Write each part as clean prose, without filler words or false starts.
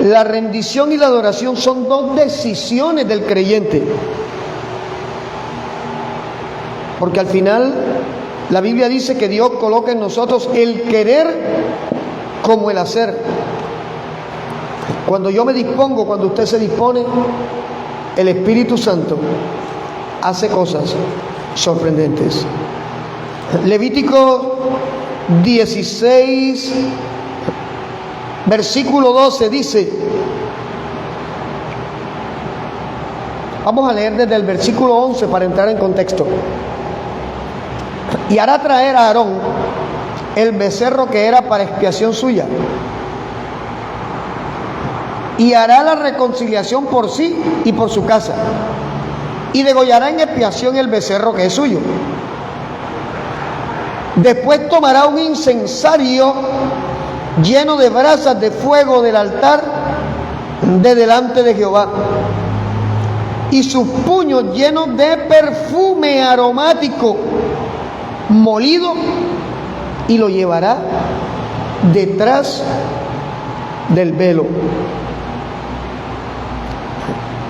La rendición y la adoración son dos decisiones del creyente. Porque al final la Biblia dice que Dios coloca en nosotros el querer como el hacer. Cuando yo me dispongo, cuando usted se dispone, el Espíritu Santo hace cosas sorprendentes. Levítico 16, versículo 12 dice, vamos a leer desde el versículo 11 para entrar en contexto. Y hará traer a Aarón el becerro que era para expiación suya, y hará la reconciliación por sí y por su casa, y degollará en expiación el becerro que es suyo. Después tomará un incensario lleno de brasas de fuego del altar de delante de Jehová, y sus puños llenos de perfume aromático molido, y lo llevará detrás del velo.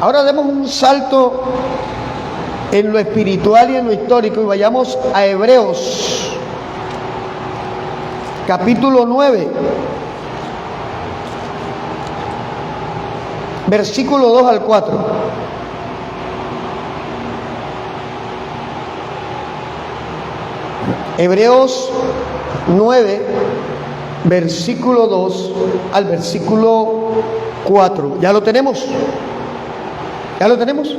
Ahora demos un salto en lo espiritual y en lo histórico y vayamos a Hebreos capítulo 9, versículo 2 al 4. Hebreos 9, versículo 2 al versículo 4. ¿Ya lo tenemos? ¿Ya lo tenemos?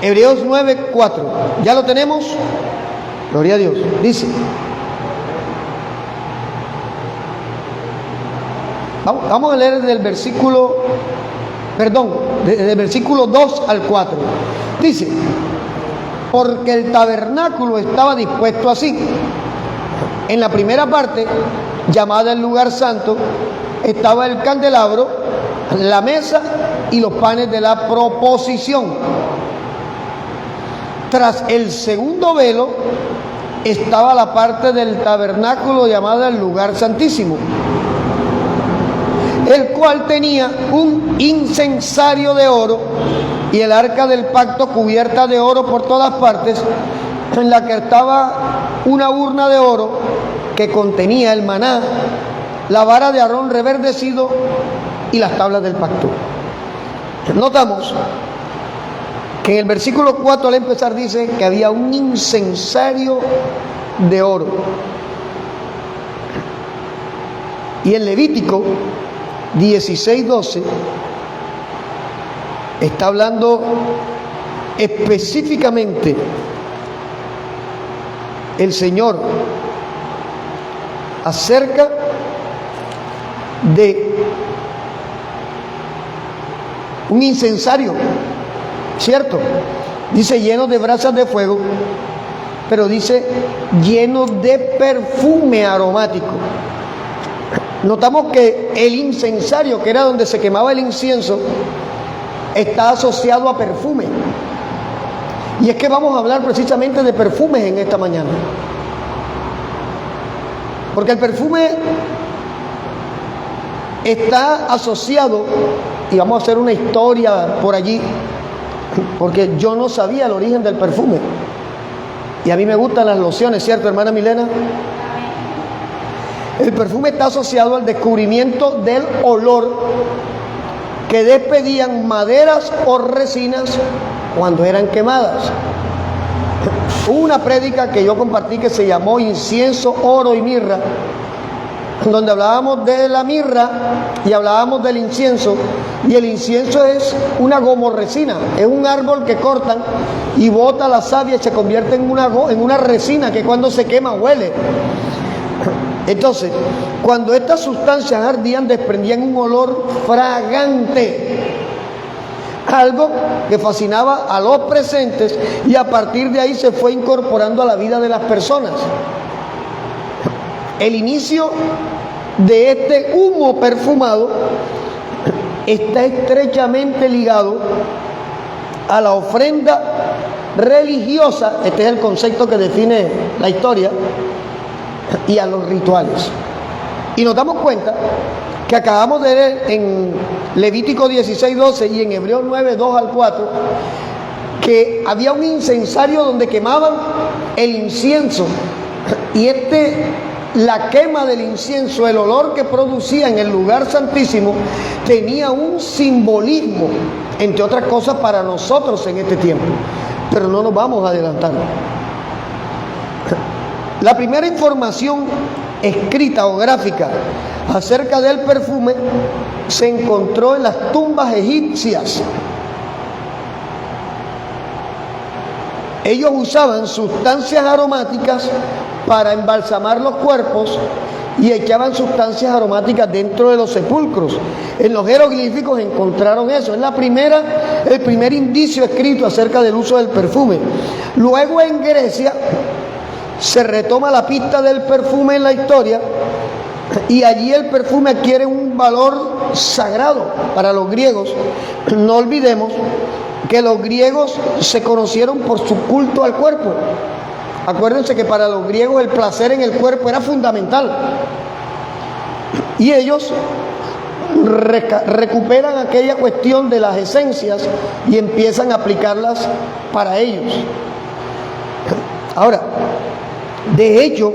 Hebreos 9, 4. ¿Ya lo tenemos? Gloria a Dios. Dice. Vamos a leer del versículo, del versículo 2 al 4. Dice, porque el tabernáculo estaba dispuesto así. En la primera parte, llamada el lugar santo, estaba el candelabro, la mesa y los panes de la proposición. Tras el segundo velo estaba la parte del tabernáculo llamada el lugar santísimo, el cual tenía un incensario de oro y el arca del pacto cubierta de oro por todas partes, en la que estaba una urna de oro que contenía el maná, la vara de Aarón reverdecido y las tablas del pacto. Notamos que en el versículo 4 al empezar dice que había un incensario de oro. Y en Levítico 16:12 está hablando específicamente el Señor acerca de un incensario, ¿cierto? Dice lleno de brasas de fuego, pero dice lleno de perfume aromático. Notamos que el incensario, que era donde se quemaba el incienso, está asociado a perfume. Y es que vamos a hablar precisamente de perfumes en esta mañana. Porque el perfume está asociado, y vamos a hacer una historia por allí, porque yo no sabía el origen del perfume. Y a mí me gustan las lociones, ¿cierto, hermana Milena? El perfume está asociado al descubrimiento del olor que despedían maderas o resinas cuando eran quemadas. Hubo una prédica que yo compartí que se llamó Incienso, Oro y Mirra, donde hablábamos de la mirra y hablábamos del incienso. Y el incienso es una gomorresina, es un árbol que cortan y bota la savia y se convierte en una resina que cuando se quema huele. Entonces, cuando estas sustancias ardían, desprendían un olor fragante, algo que fascinaba a los presentes, y a partir de ahí se fue incorporando a la vida de las personas. El inicio de este humo perfumado está estrechamente ligado a la ofrenda religiosa, este es el concepto que define la historia, y a los rituales. Y nos damos cuenta que acabamos de leer en Levítico 16:12 y en Hebreos 9:2-4, que había un incensario donde quemaban el incienso. Y la quema del incienso, el olor que producía en el lugar santísimo, tenía un simbolismo, entre otras cosas, para nosotros en este tiempo. Pero no nos vamos a adelantar. La primera información escrita o gráfica acerca del perfume se encontró en las tumbas egipcias. Ellos usaban sustancias aromáticas para embalsamar los cuerpos y echaban sustancias aromáticas dentro de los sepulcros. En los jeroglíficos encontraron eso. Es el primer indicio escrito acerca del uso del perfume. Luego en Grecia se retoma la pista del perfume en la historia y allí el perfume adquiere un valor sagrado para los griegos. No olvidemos que los griegos se conocieron por su culto al cuerpo. Acuérdense que para los griegos el placer en el cuerpo era fundamental. Y ellos recuperan aquella cuestión de las esencias y empiezan a aplicarlas para ellos. Ahora, de hecho,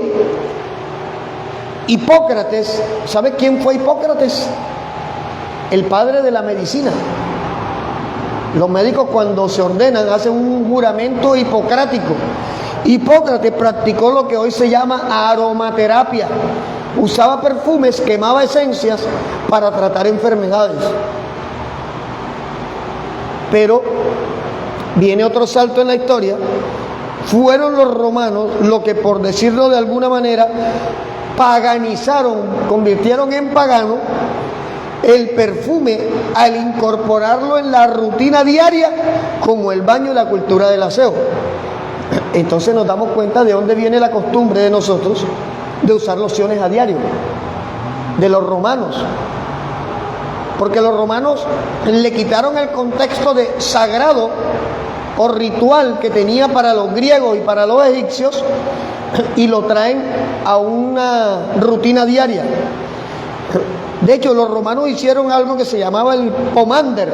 Hipócrates, ¿sabe quién fue Hipócrates? El padre de la medicina. Los médicos cuando se ordenan hacen un juramento hipocrático. Hipócrates practicó lo que hoy se llama aromaterapia. Usaba perfumes, quemaba esencias para tratar enfermedades. Pero viene otro salto en la historia. Fueron los romanos los que, por decirlo de alguna manera, paganizaron, convirtieron en pagano el perfume al incorporarlo en la rutina diaria como el baño y la cultura del aseo. Entonces nos damos cuenta de dónde viene la costumbre de nosotros de usar lociones a diario, de los romanos. Porque los romanos le quitaron el contexto de sagrado o ritual que tenía para los griegos y para los egipcios y lo traen a una rutina diaria. De hecho, los romanos hicieron algo que se llamaba el pomander,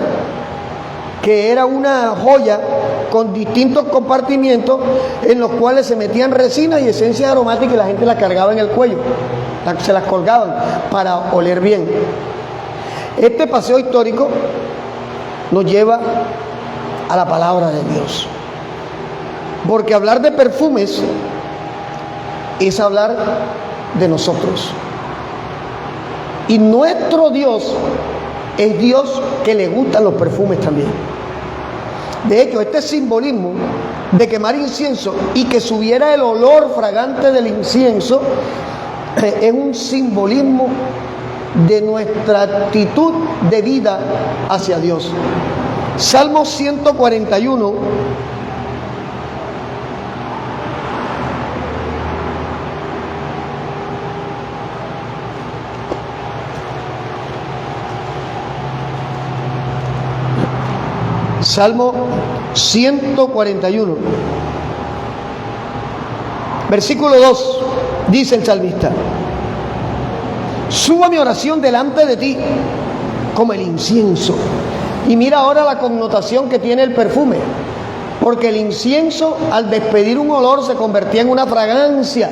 que era una joya con distintos compartimientos en los cuales se metían resinas y esencias aromáticas y la gente las cargaba en el cuello, se las colgaban para oler bien. Este paseo histórico nos lleva a la palabra de Dios, porque hablar de perfumes es hablar de nosotros. Y nuestro Dios es Dios que le gustan los perfumes también. De hecho, este simbolismo de quemar incienso y que subiera el olor fragante del incienso es un simbolismo de nuestra actitud de vida hacia Dios. Salmo 141. Salmo 141, versículo 2, dice el salmista: suba mi oración delante de ti como el incienso. Y mira ahora la connotación que tiene el perfume, porque el incienso al despedir un olor se convertía en una fragancia,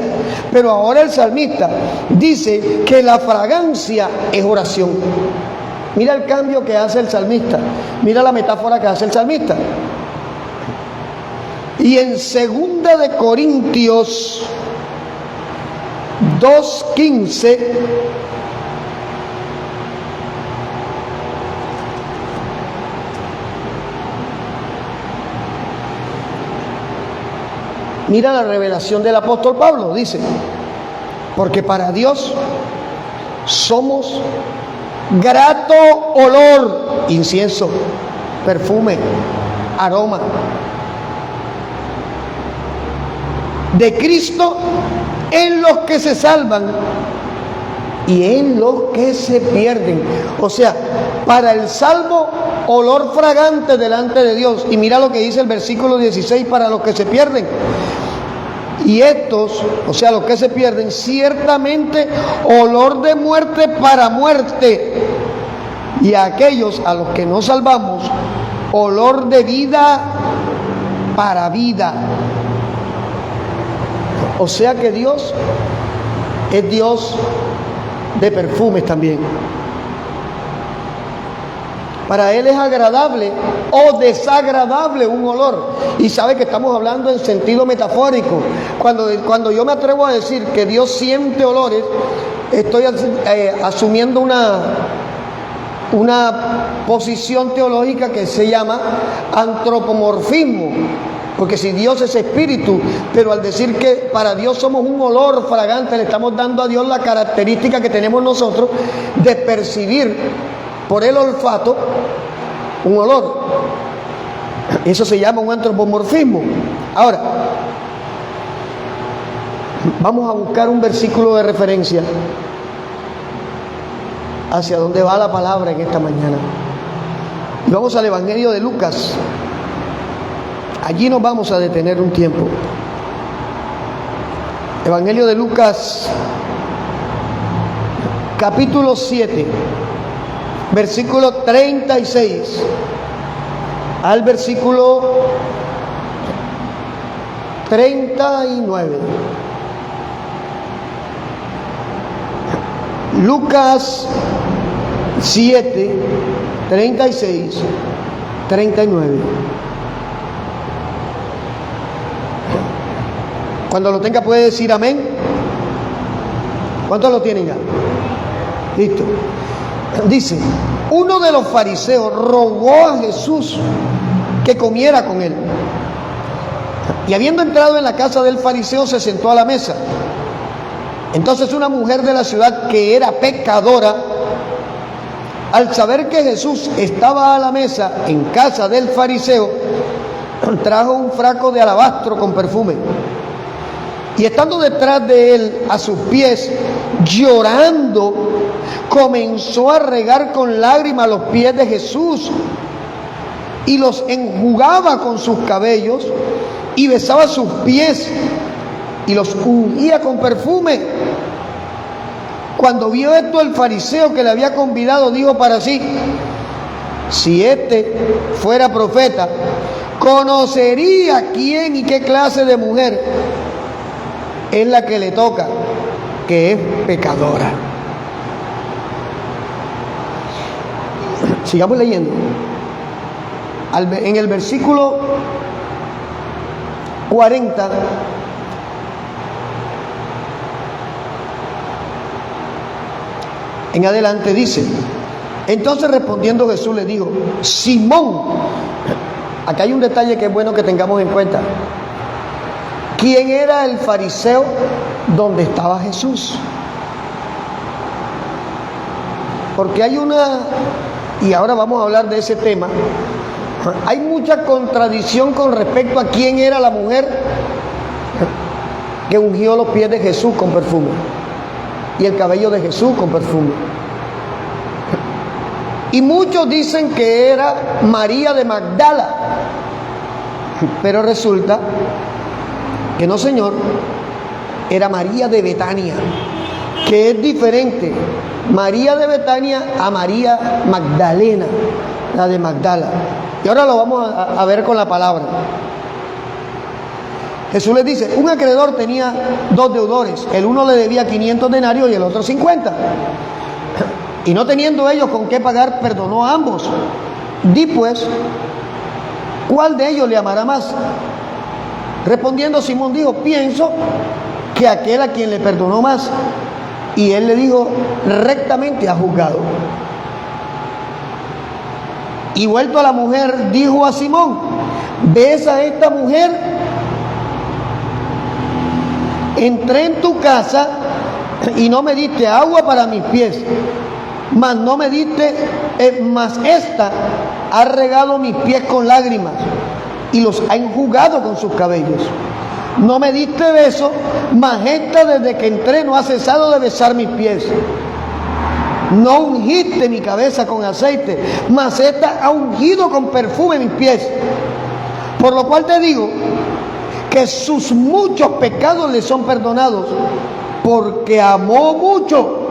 pero ahora el salmista dice que la fragancia es oración. Mira el cambio que hace el salmista, mira la metáfora que hace el salmista. Y en 2 de Corintios 2:15 mira la revelación del apóstol Pablo, dice: porque para Dios somos grato olor, incienso, perfume, aroma, de Cristo en los que se salvan y en los que se pierden. O sea, para el salvo, olor fragante delante de Dios. Y mira lo que dice el versículo 16, para los que se pierden. Y estos, o sea, los que se pierden, ciertamente olor de muerte para muerte. Y a aquellos a los que no salvamos, olor de vida para vida. O sea que Dios es Dios de perfumes también. Para Él es agradable o desagradable un olor. Y sabe que estamos hablando en sentido metafórico. Cuando yo me atrevo a decir que Dios siente olores, estoy asumiendo una posición teológica que se llama antropomorfismo. Porque si Dios es espíritu, pero al decir que para Dios somos un olor fragante, le estamos dando a Dios la característica que tenemos nosotros de percibir por el olfato un olor. Eso se llama un antropomorfismo. Ahora, vamos a buscar un versículo de referencia hacia dónde va la palabra en esta mañana. Y vamos al Evangelio de Lucas. Allí nos vamos a detener un tiempo. Evangelio de Lucas, capítulo 7, versículo 36 al versículo 39. Lucas 7, 36, 39. Cuando lo tenga puede decir amén. ¿Cuántos lo tienen ya? Listo. Dice, uno de los fariseos rogó a Jesús que comiera con él. Y habiendo entrado en la casa del fariseo, se sentó a la mesa. Entonces una mujer de la ciudad que era pecadora, al saber que Jesús estaba a la mesa en casa del fariseo, trajo un frasco de alabastro con perfume. Y estando detrás de él, a sus pies, llorando, comenzó a regar con lágrimas los pies de Jesús y los enjugaba con sus cabellos y besaba sus pies y los ungía con perfume. Cuando vio esto, el fariseo que le había convidado dijo para sí: si este fuera profeta, conocería quién y qué clase de mujer es la que le toca, que es pecadora. Sigamos leyendo. En el versículo 40 en adelante dice: entonces respondiendo Jesús le dijo: Simón, acá hay un detalle que es bueno que tengamos en cuenta. ¿Quién era el fariseo donde estaba Jesús? Porque hay y ahora vamos a hablar de ese tema, hay mucha contradicción con respecto a quién era la mujer que ungió los pies de Jesús con perfume y el cabello de Jesús con perfume. Y muchos dicen que era María de Magdala, pero resulta que no, señor, era María de Betania, que es diferente María de Betania a María Magdalena, la de Magdala. Y ahora lo vamos a ver con la palabra. Jesús les dice: un acreedor tenía dos deudores, el uno le debía 500 denarios y el otro 50. Y no teniendo ellos con qué pagar, perdonó a ambos. Di pues, ¿cuál de ellos le amará más? Respondiendo Simón dijo: pienso que aquel a quien le perdonó más. Y él le dijo: rectamente ha juzgado. Y vuelto a la mujer, dijo a Simón: ¿ves a esta mujer? Entré en tu casa y no me diste agua para mis pies, mas esta ha regado mis pies con lágrimas y los ha enjugado con sus cabellos. No me diste beso, mas esta desde que entré no ha cesado de besar mis pies. No ungiste mi cabeza con aceite, mas esta ha ungido con perfume mis pies. Por lo cual te digo que que sus muchos pecados le son perdonados, porque amó mucho.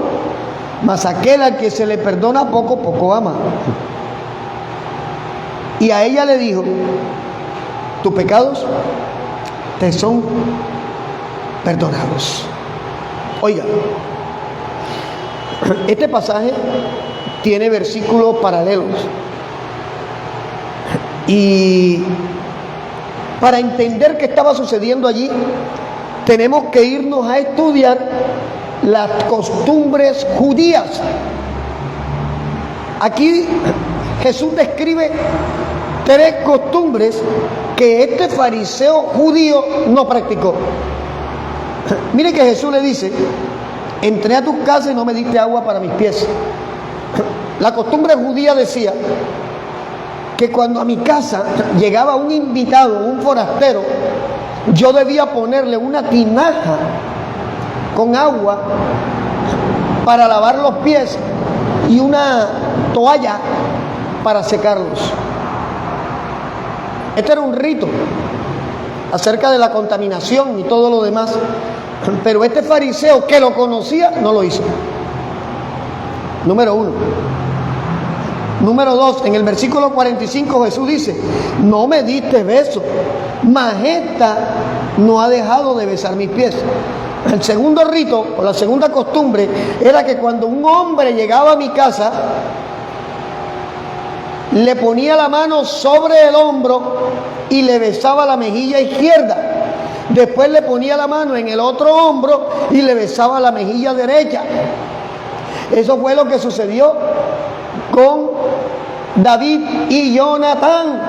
Mas aquel al que se le perdona poco, poco ama. Y a ella le dijo: tus pecados te son perdonados. Oiga, este pasaje tiene versículos paralelos. Y para entender qué estaba sucediendo allí, tenemos que irnos a estudiar las costumbres judías. Aquí Jesús describe 3 costumbres que este fariseo judío no practicó. Mire que Jesús le dice: entré a tu casa y no me diste agua para mis pies. La costumbre judía decía que cuando a mi casa llegaba un invitado, un forastero, yo debía ponerle una tinaja con agua para lavar los pies y una toalla para secarlos. Este era un rito acerca de la contaminación y todo lo demás, pero este fariseo que lo conocía no lo hizo. Número 1. Número 2, en el versículo 45 Jesús dice: no me diste beso, mas esta no ha dejado de besar mis pies. El segundo rito, o la segunda costumbre, era que cuando un hombre llegaba a mi casa, le ponía la mano sobre el hombro y le besaba la mejilla izquierda. Después le ponía la mano en el otro hombro y le besaba la mejilla derecha. Eso fue lo que sucedió con David y Jonatán,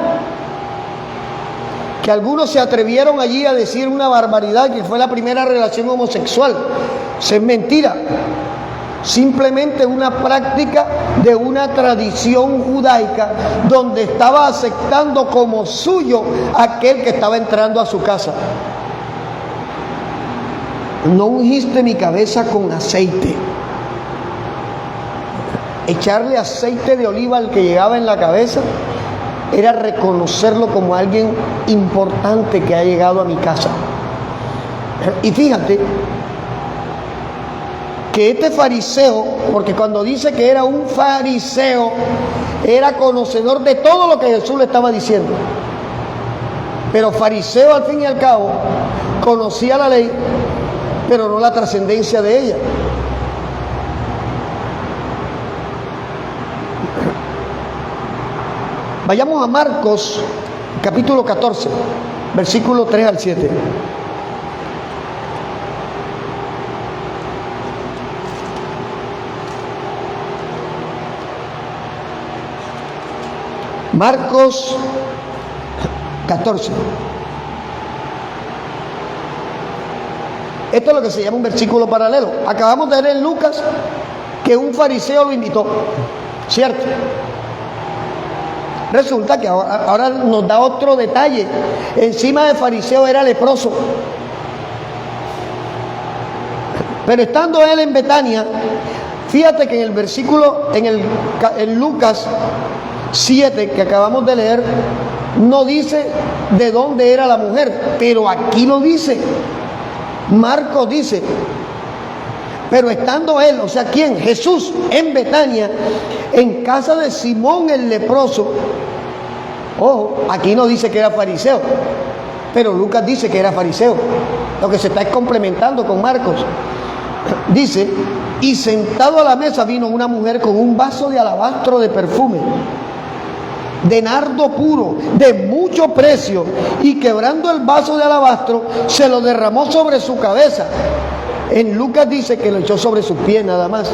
que algunos se atrevieron allí a decir una barbaridad, que fue la primera relación homosexual. Eso es mentira, simplemente una práctica de una tradición judaica donde estaba aceptando como suyo aquel que estaba entrando a su casa. No ungiste mi cabeza con aceite. Echarle aceite de oliva al que llegaba en la cabeza era reconocerlo como alguien importante que ha llegado a mi casa. Y fíjate que este fariseo, porque cuando dice que era un fariseo, era conocedor de todo lo que Jesús le estaba diciendo. Pero fariseo, al fin y al cabo, conocía la ley, pero no la trascendencia de ella. Vayamos a Marcos, capítulo 14, versículo 3 al 7. Marcos 14. Esto es lo que se llama un versículo paralelo. Acabamos de leer en Lucas que un fariseo lo invitó, ¿cierto? Resulta que ahora nos da otro detalle. Encima del fariseo era leproso. Pero estando él en Betania, fíjate que en el versículo, en Lucas 7 que acabamos de leer, no dice de dónde era la mujer, pero aquí lo dice. Marcos dice: pero estando él, o sea, ¿quién? Jesús, en Betania, en casa de Simón el leproso. Ojo, aquí no dice que era fariseo, pero Lucas dice que era fariseo. Lo que se está es complementando con Marcos. Dice: y sentado a la mesa vino una mujer con un vaso de alabastro de perfume, de nardo puro, de mucho precio, y quebrando el vaso de alabastro, se lo derramó sobre su cabeza. En Lucas dice que lo echó sobre sus pies nada más,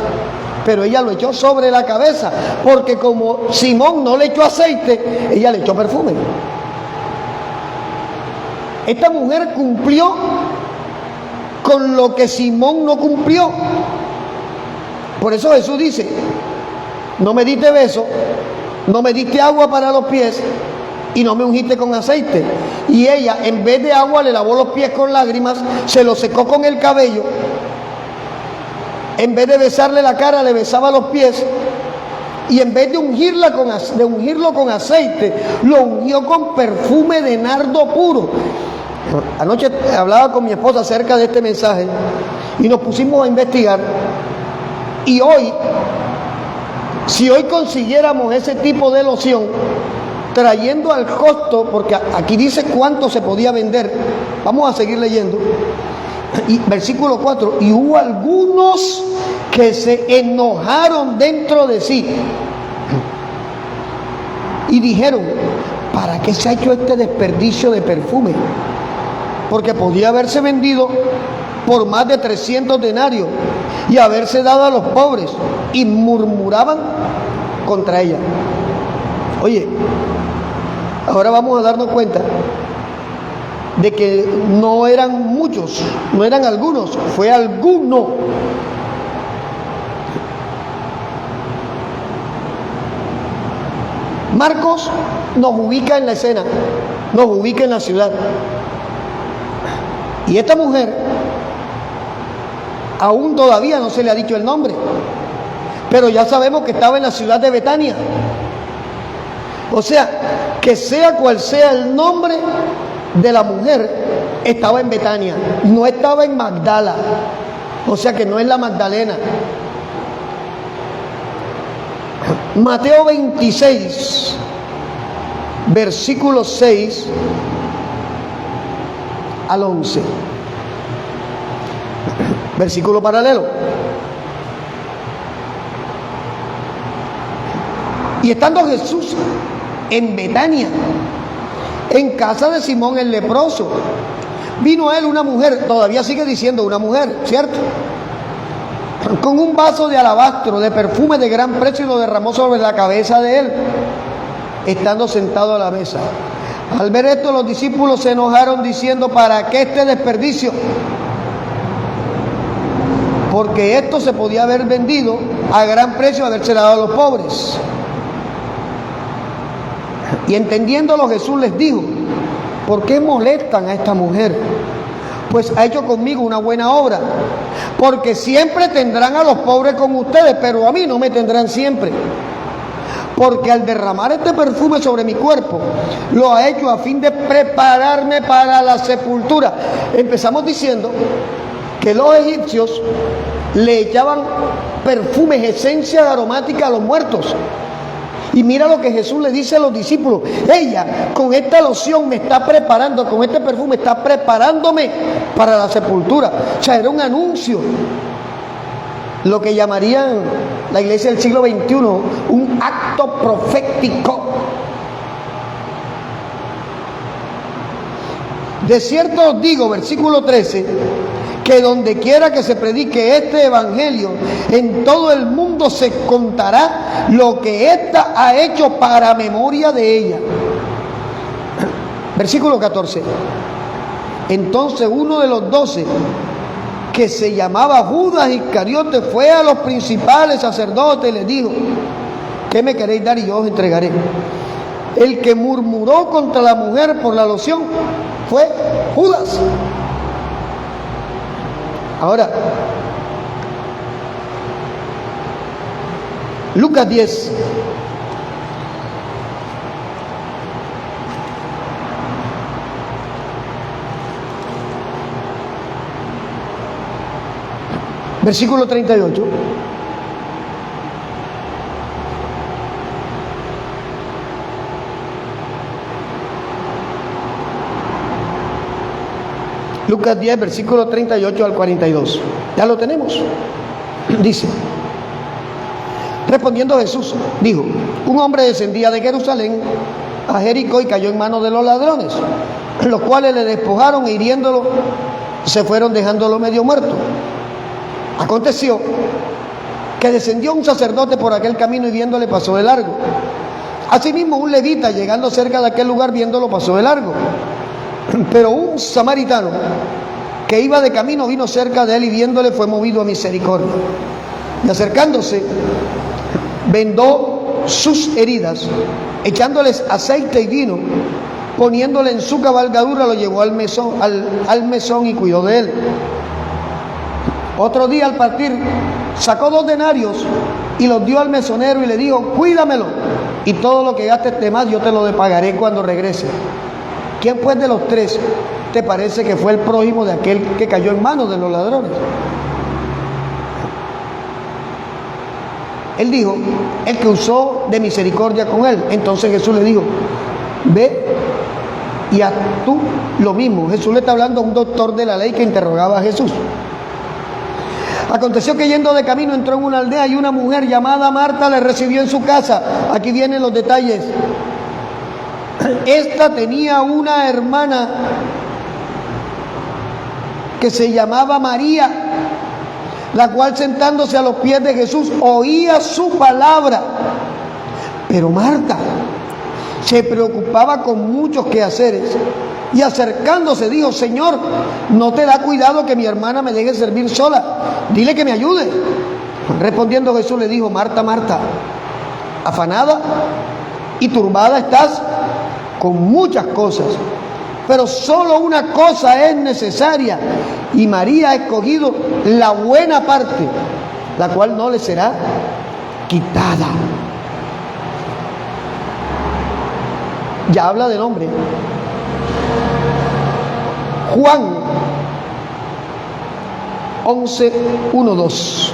pero ella lo echó sobre la cabeza, porque como Simón no le echó aceite, ella le echó perfume. Esta mujer cumplió con lo que Simón no cumplió. Por eso Jesús dice: no me diste beso, no me diste agua para los pies y no me ungiste con aceite. Y ella, en vez de agua, le lavó los pies con lágrimas, se los secó con el cabello. En vez de besarle la cara, le besaba los pies. Y en vez de ungirlo con aceite, lo ungió con perfume de nardo puro. Anoche hablaba con mi esposa acerca de este mensaje y nos pusimos a investigar. Y hoy, si hoy consiguiéramos ese tipo de loción, trayendo al costo, porque aquí dice cuánto se podía vender, vamos a seguir leyendo, y versículo 4, y hubo algunos que se enojaron dentro de sí y dijeron, ¿para qué se ha hecho este desperdicio de perfume? Porque podía haberse vendido por más de 300 denarios y haberse dado a los pobres, y murmuraban contra ella. Oye, ahora vamos a darnos cuenta de que no eran muchos, no eran algunos, fue alguno. Marcos nos ubica en la escena, nos ubica en la ciudad. Y esta mujer, aún todavía no se le ha dicho el nombre, pero ya sabemos que estaba en la ciudad de Betania. O sea, que sea cual sea el nombre de la mujer, estaba en Betania, no estaba en Magdala. O sea que no es la Magdalena. Mateo 26, versículos 6 al 11. Versículo paralelo. Y estando Jesús en Betania, en casa de Simón el leproso, vino a él una mujer, todavía sigue diciendo una mujer, ¿cierto?, con un vaso de alabastro de perfume de gran precio, y lo derramó sobre la cabeza de él, estando sentado a la mesa. Al ver esto, los discípulos se enojaron diciendo, ¿para qué este desperdicio? Porque esto se podía haber vendido a gran precio, haberse dado a los pobres. Y entendiéndolo, Jesús les dijo, ¿por qué molestan a esta mujer? Pues ha hecho conmigo una buena obra. Porque siempre tendrán a los pobres con ustedes, pero a mí no me tendrán siempre. Porque al derramar este perfume sobre mi cuerpo, lo ha hecho a fin de prepararme para la sepultura. Empezamos diciendo que los egipcios le echaban perfumes, esencias aromáticas a los muertos. Y mira lo que Jesús le dice a los discípulos: ella con esta loción me está preparando, con este perfume está preparándome para la sepultura. O sea, era un anuncio, lo que llamarían la iglesia del siglo XXI un acto profético. De cierto os digo, versículo 13, que donde quiera que se predique este evangelio, en todo el mundo se contará lo que ésta ha hecho para memoria de ella. Versículo 14. Entonces uno de los 12, que se llamaba Judas Iscariote, fue a los principales sacerdotes y les dijo: ¿qué me queréis dar y yo os entregaré? El que murmuró contra la mujer por la loción fue Judas. Ahora, Lucas 10, versículo 38. Lucas 10, versículo 38 al 42. ¿Ya lo tenemos? Dice: respondiendo Jesús, dijo: un hombre descendía de Jerusalén a Jericó y cayó en manos de los ladrones, los cuales le despojaron e hiriéndolo se fueron dejándolo medio muerto. Aconteció que descendió un sacerdote por aquel camino y viéndole pasó de largo. Asimismo un levita, llegando cerca de aquel lugar, viéndolo pasó de largo. Pero un samaritano que iba de camino vino cerca de él y viéndole fue movido a misericordia. Y acercándose, vendó sus heridas, echándoles aceite y vino, poniéndole en su cabalgadura, lo llevó al mesón y cuidó de él. Otro día al partir sacó 2 denarios y los dio al mesonero y le dijo: cuídamelo, y todo lo que gastes de más yo te lo pagaré cuando regrese. ¿Quién pues de los 3 te parece que fue el prójimo de aquel que cayó en manos de los ladrones? Él dijo, el que usó de misericordia con él. Entonces Jesús le dijo, ve y haz tú lo mismo. Jesús le está hablando a un doctor de la ley que interrogaba a Jesús. Aconteció que yendo de camino entró en una aldea y una mujer llamada Marta le recibió en su casa. Aquí vienen los detalles. Esta tenía una hermana que se llamaba María, la cual sentándose a los pies de Jesús oía su palabra. Pero Marta se preocupaba con muchos quehaceres y acercándose dijo, Señor, ¿no te da cuidado que mi hermana me deje servir sola? Dile que me ayude. Respondiendo Jesús le dijo, Marta, Marta, afanada y turbada estás con muchas cosas, pero solo una cosa es necesaria, y María ha escogido la buena parte, la cual no le será quitada. Ya habla del hombre. Juan 11:1-2.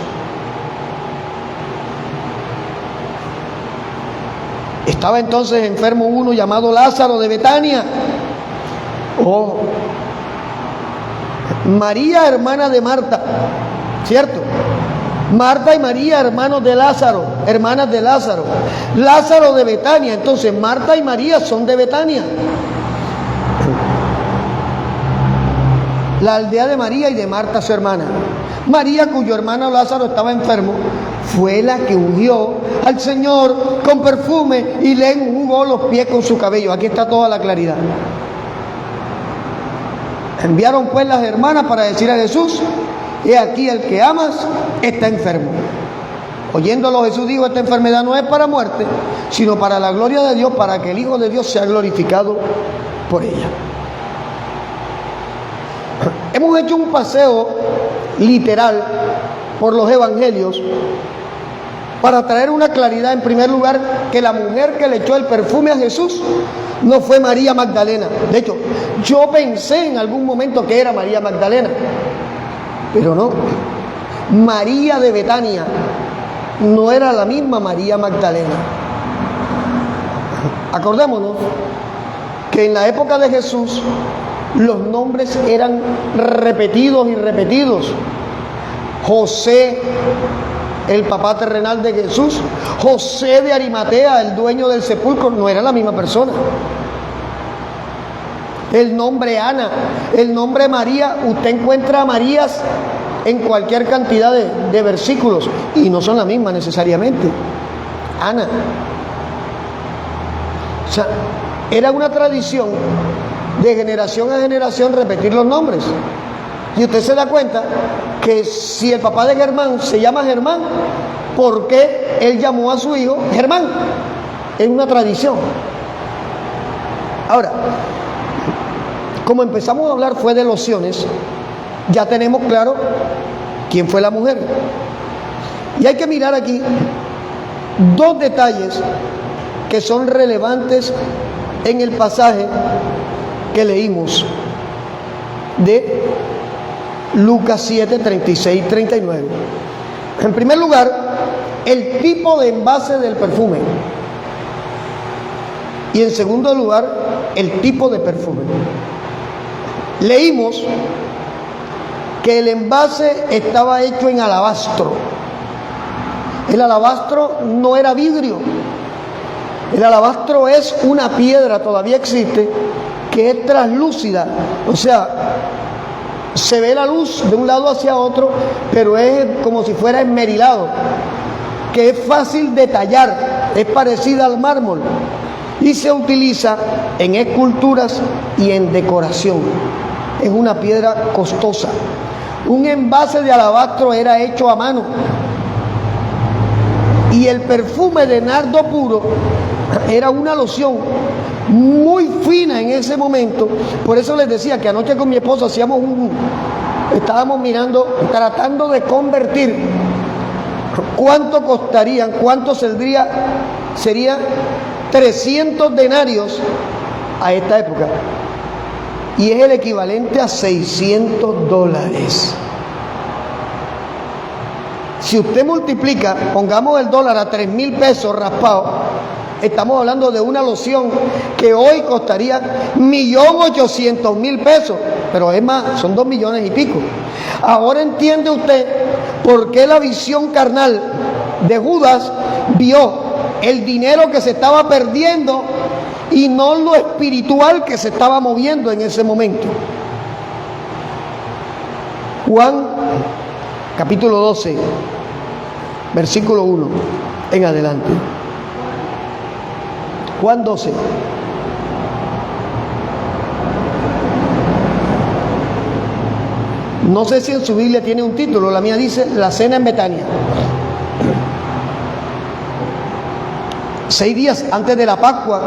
Estaba entonces enfermo uno llamado Lázaro de Betania. Oh, María, hermana de Marta, ¿cierto? Marta y María, hermanos de Lázaro, hermanas de Lázaro. Lázaro de Betania. Entonces Marta y María son de Betania, la aldea de María y de Marta su hermana. María, cuyo hermano Lázaro estaba enfermo, fue la que ungió al Señor con perfume y le enjugó los pies con su cabello. Aquí está toda la claridad. Enviaron pues las hermanas para decir a Jesús, he aquí el que amas está enfermo. Oyéndolo Jesús dijo, esta enfermedad no es para muerte, sino para la gloria de Dios, para que el Hijo de Dios sea glorificado por ella. Hemos hecho un paseo literal por los evangelios para traer una claridad. En primer lugar, que la mujer que le echó el perfume a Jesús no fue María Magdalena. De hecho, yo pensé en algún momento que era María Magdalena, pero no. María de Betania no era la misma María Magdalena. Acordémonos que en la época de Jesús los nombres eran repetidos y repetidos. José, el papá terrenal de Jesús, José de Arimatea, el dueño del sepulcro, no era la misma persona. El nombre Ana, el nombre María, usted encuentra a Marías en cualquier cantidad de versículos y no son la misma necesariamente. Ana. O sea, era una tradición de generación a generación repetir los nombres. Y usted se da cuenta que si el papá de Germán se llama Germán, ¿por qué él llamó a su hijo Germán? Es una tradición. Ahora, como empezamos a hablar fue de lociones, ya tenemos claro quién fue la mujer. Y hay que mirar aquí dos detalles que son relevantes en el pasaje que leímos de Lucas 7, 36 y 39. En primer lugar, el tipo de envase del perfume. Y en segundo lugar, el tipo de perfume. Leímos que el envase estaba hecho en alabastro. El alabastro no era vidrio. El alabastro es una piedra, todavía existe, que es translúcida. O sea, se ve la luz de un lado hacia otro, pero es como si fuera esmerilado, que es fácil de tallar, es parecida al mármol y se utiliza en esculturas y en decoración. Es una piedra costosa. Un envase de alabastro era hecho a mano y el perfume de nardo puro era una loción muy fina en ese momento. Por eso les decía que anoche con mi esposa estábamos mirando, tratando de convertir cuánto costarían, cuánto sería 300 denarios a esta época. y es el equivalente a $600. Si usted multiplica, pongamos el dólar a 3,000 pesos raspado, estamos hablando de una loción que hoy costaría 1.800.000 pesos, pero es más, son 2 millones y pico. Ahora entiende usted por qué la visión carnal de Judas vio el dinero que se estaba perdiendo y no lo espiritual que se estaba moviendo en ese momento. Juan capítulo 12, versículo 1 en adelante. Juan 12. No sé si en su Biblia tiene un título, la mía dice La cena en Betania. 6 días antes de la Pascua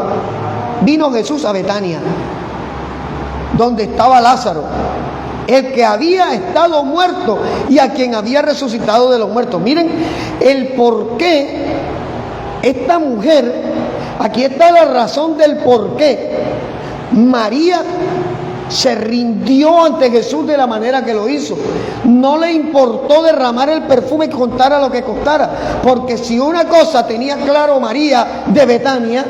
vino Jesús a Betania, donde estaba Lázaro, el que había estado muerto y a quien había resucitado de los muertos. Miren el por qué esta mujer, aquí está la razón del por qué María se rindió ante Jesús de la manera que lo hizo. No le importó derramar el perfume, costara lo que costara, porque si una cosa tenía claro María de Betania,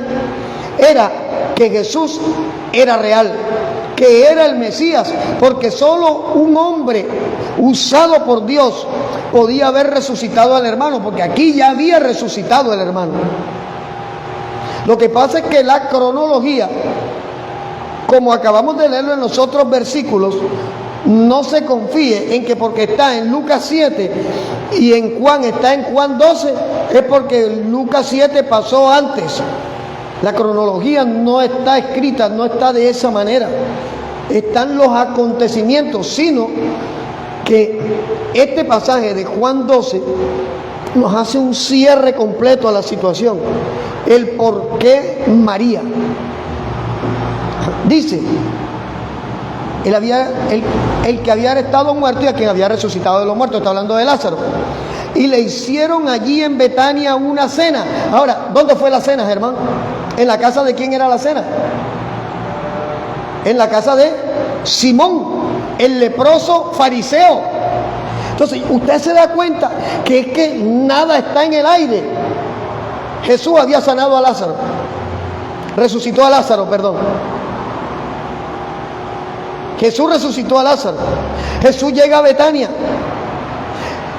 era que Jesús era real, que era el Mesías, porque solo un hombre usado por Dios podía haber resucitado al hermano, porque aquí ya había resucitado el hermano. Lo que pasa es que la cronología, como acabamos de leerlo en los otros versículos, no se confíe en que porque está en Lucas 7 y en Juan está en Juan 12, es porque Lucas 7 pasó antes. La cronología no está escrita, no está de esa manera. Están los acontecimientos, sino que este pasaje de Juan 12 nos hace un cierre completo a la situación. El por qué María. Dice, el que había estado muerto y a quien había resucitado de los muertos, está hablando de Lázaro. Y le hicieron allí en Betania una cena. Ahora, ¿dónde fue la cena, Germán? ¿En la casa de quién era la cena? En la casa de Simón, el leproso fariseo. Entonces, usted se da cuenta que es que nada está en el aire. Jesús había sanado a Lázaro, resucitó a Lázaro, perdón. Jesús resucitó a Lázaro. Jesús llega a Betania.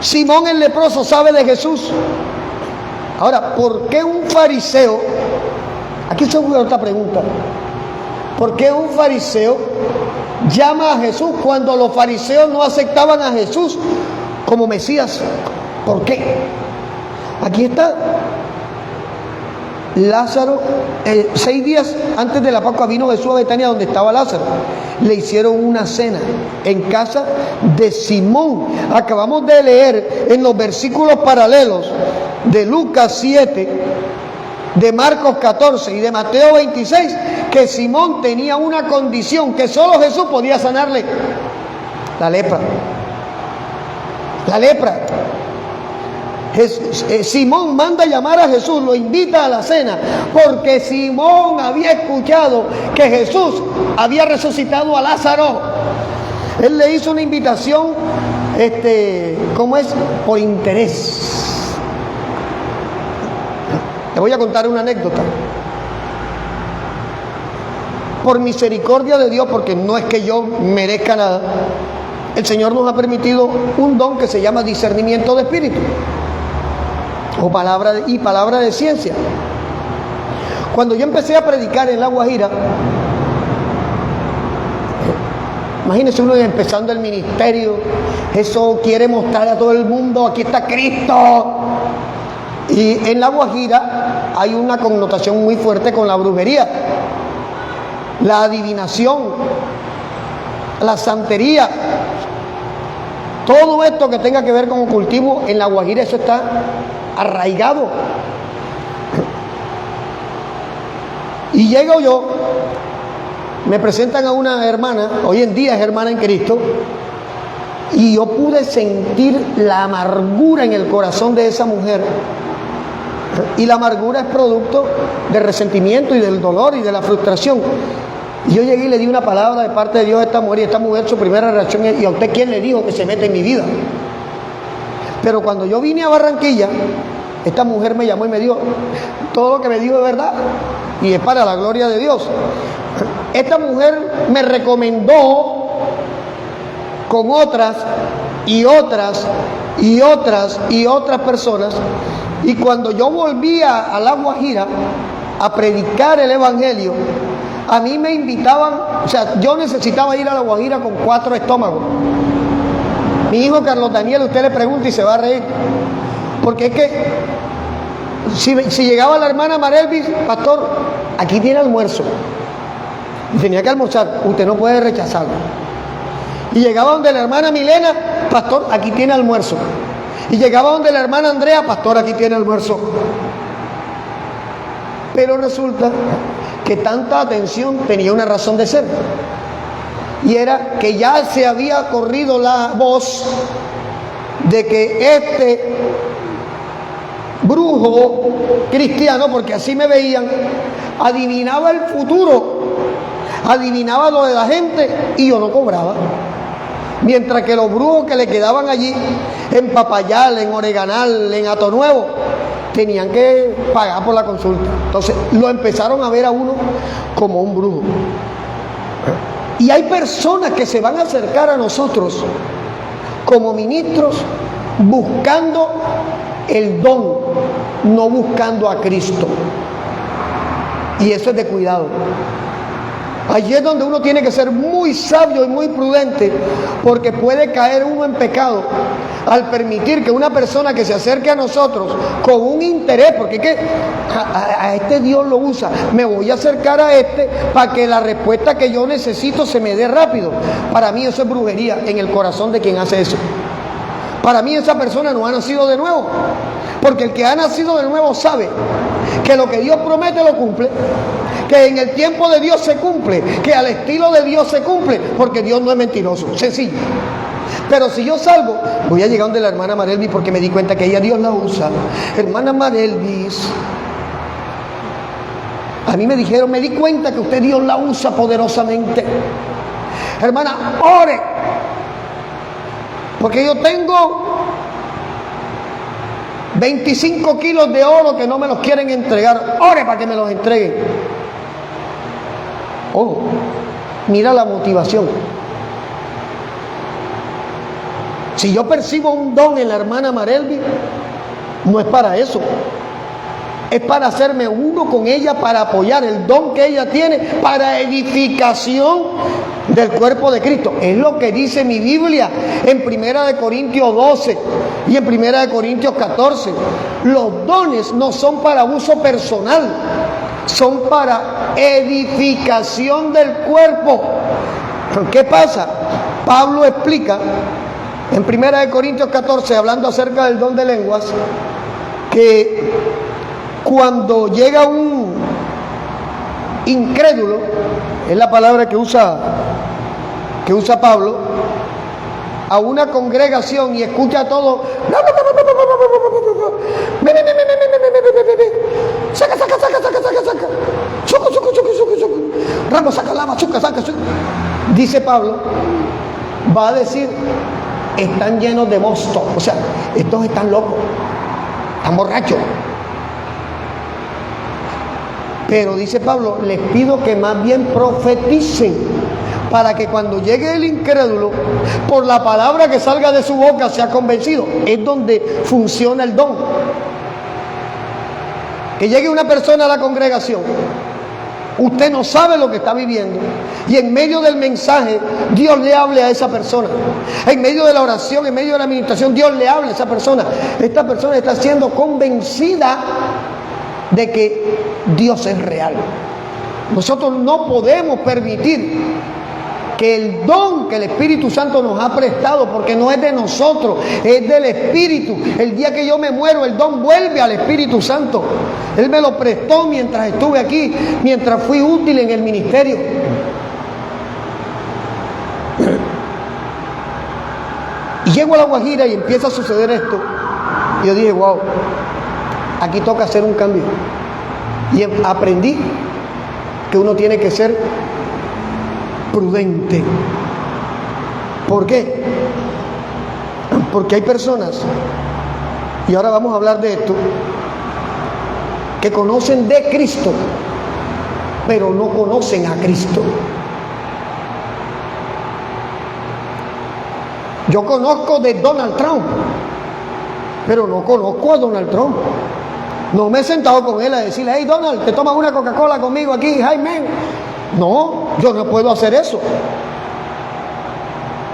Simón el leproso sabe de Jesús. Ahora, ¿por qué un fariseo? Aquí se ocurre otra pregunta. ¿Por qué un fariseo llama a Jesús cuando los fariseos no aceptaban a Jesús como Mesías? ¿Por qué? Aquí está. Lázaro, 6 días antes de la Pascua vino Jesús a Betania donde estaba Lázaro. Le hicieron una cena en casa de Simón. Acabamos de leer en los versículos paralelos de Lucas 7, de Marcos 14 y de Mateo 26 que Simón tenía una condición que solo Jesús podía sanarle: la lepra. La lepra. Simón manda a llamar a Jesús, lo invita a la cena, porque Simón había escuchado que Jesús había resucitado a Lázaro. Él le hizo una invitación, ¿cómo es? Por interés. Le voy a contar una anécdota. Por misericordia de Dios, porque no es que yo merezca nada, el Señor nos ha permitido un don que se llama discernimiento de espíritu, o palabra de ciencia. Cuando yo empecé a predicar en La Guajira, imagínense uno empezando el ministerio, eso quiere mostrar a todo el mundo, aquí está Cristo. Y en La Guajira hay una connotación muy fuerte con la brujería, la adivinación, la santería. Todo esto que tenga que ver con ocultismo, en La Guajira eso está arraigado. Y llego yo, me presentan a una hermana, hoy en día es hermana en Cristo, y yo pude sentir la amargura en el corazón de esa mujer. Y la amargura es producto del resentimiento y del dolor y de la frustración. Y yo llegué y le di una palabra de parte de Dios a esta mujer, y esta mujer su primera reacción es: ¿y a usted quién le dijo que se mete en mi vida? Pero cuando yo vine a Barranquilla, esta mujer me llamó y me dijo: todo lo que me dijo es verdad y es para la gloria de Dios. Esta mujer me recomendó con otras y otras y otras y otras personas, y cuando yo volvía a La Guajira a predicar el evangelio, a mí me invitaban, o sea, yo necesitaba ir a La Guajira con 4 estómagos. Mi hijo Carlos Daniel, usted le pregunta y se va a reír, porque es que si llegaba la hermana Marelvis: pastor, aquí tiene almuerzo, y tenía que almorzar, usted no puede rechazarlo. Y llegaba donde la hermana Milena: pastor, aquí tiene almuerzo. Y llegaba donde la hermana Andrea: pastor, aquí tiene almuerzo. Pero resulta que tanta atención tenía una razón de ser, y era que ya se había corrido la voz de que este brujo cristiano, porque así me veían, adivinaba el futuro, adivinaba lo de la gente, y yo no cobraba. Mientras que los brujos que le quedaban allí en Papayal, en Oreganal, en Atonuevo, tenían que pagar por la consulta. Entonces lo empezaron a ver a uno como un brujo. Y hay personas que se van a acercar a nosotros como ministros buscando el don, no buscando a Cristo. Y eso es de cuidado. Allí es donde uno tiene que ser muy sabio y muy prudente, porque puede caer uno en pecado al permitir que una persona que se acerque a nosotros con un interés, porque es que a este Dios lo usa, me voy a acercar a este para que la respuesta que yo necesito se me dé rápido. Para mí eso es brujería en el corazón de quien hace eso. Para mí esa persona no ha nacido de nuevo, porque el que ha nacido de nuevo sabe que lo que Dios promete lo cumple, que en el tiempo de Dios se cumple, que al estilo de Dios se cumple, porque Dios no es mentiroso, sencillo. Pero si yo salgo, voy a llegar donde la hermana Marelvis, porque me di cuenta que ella Dios la usa. Hermana Marelvis, a mí me dijeron, me di cuenta que usted Dios la usa poderosamente. Hermana, ore, porque yo tengo 25 kilos de oro que no me los quieren entregar. Ore para que me los entreguen. Oh, mira la motivación. Si yo percibo un don en la hermana Marelvis, no es para eso. Es para hacerme uno con ella, para apoyar el don que ella tiene, para edificación del cuerpo de Cristo. Es lo que dice mi Biblia en 1 Corintios 12 y en 1 Corintios 14. Los dones no son para uso personal, son para edificación del cuerpo. ¿Qué pasa? Pablo explica en 1 Corintios 14, hablando acerca del don de lenguas, que cuando llega un incrédulo, es la palabra que usa Pablo, a una congregación y escucha todo, saca, ramos, saca lava, saca. Dice Pablo, va a decir, están llenos de mosto, o sea, estos están locos, están borrachos. Pero dice Pablo, les pido que más bien profeticen, para que cuando llegue el incrédulo, por la palabra que salga de su boca sea convencido. Es donde funciona el don. Que llegue una persona a la congregación, usted no sabe lo que está viviendo, y en medio del mensaje Dios le hable a esa persona, en medio de la oración, en medio de la administración, Dios le hable a esa persona. Esta persona está siendo convencida de que Dios es real. Nosotros no podemos permitir que el don que el Espíritu Santo nos ha prestado, porque no es de nosotros, es del Espíritu. El día que yo me muero, el don vuelve al Espíritu Santo. Él me lo prestó mientras estuve aquí, mientras fui útil en el ministerio. Y llego a La Guajira y empieza a suceder esto. Y yo dije, wow, aquí toca hacer un cambio. Y aprendí que uno tiene que ser prudente. ¿Por qué? Porque hay personas, y ahora vamos a hablar de esto, que conocen de Cristo, pero no conocen a Cristo. Yo conozco de Donald Trump, pero no conozco a Donald Trump. No me he sentado con él a decirle: hey Donald, ¿te tomas una Coca-Cola conmigo aquí, Jaime? No, yo no puedo hacer eso.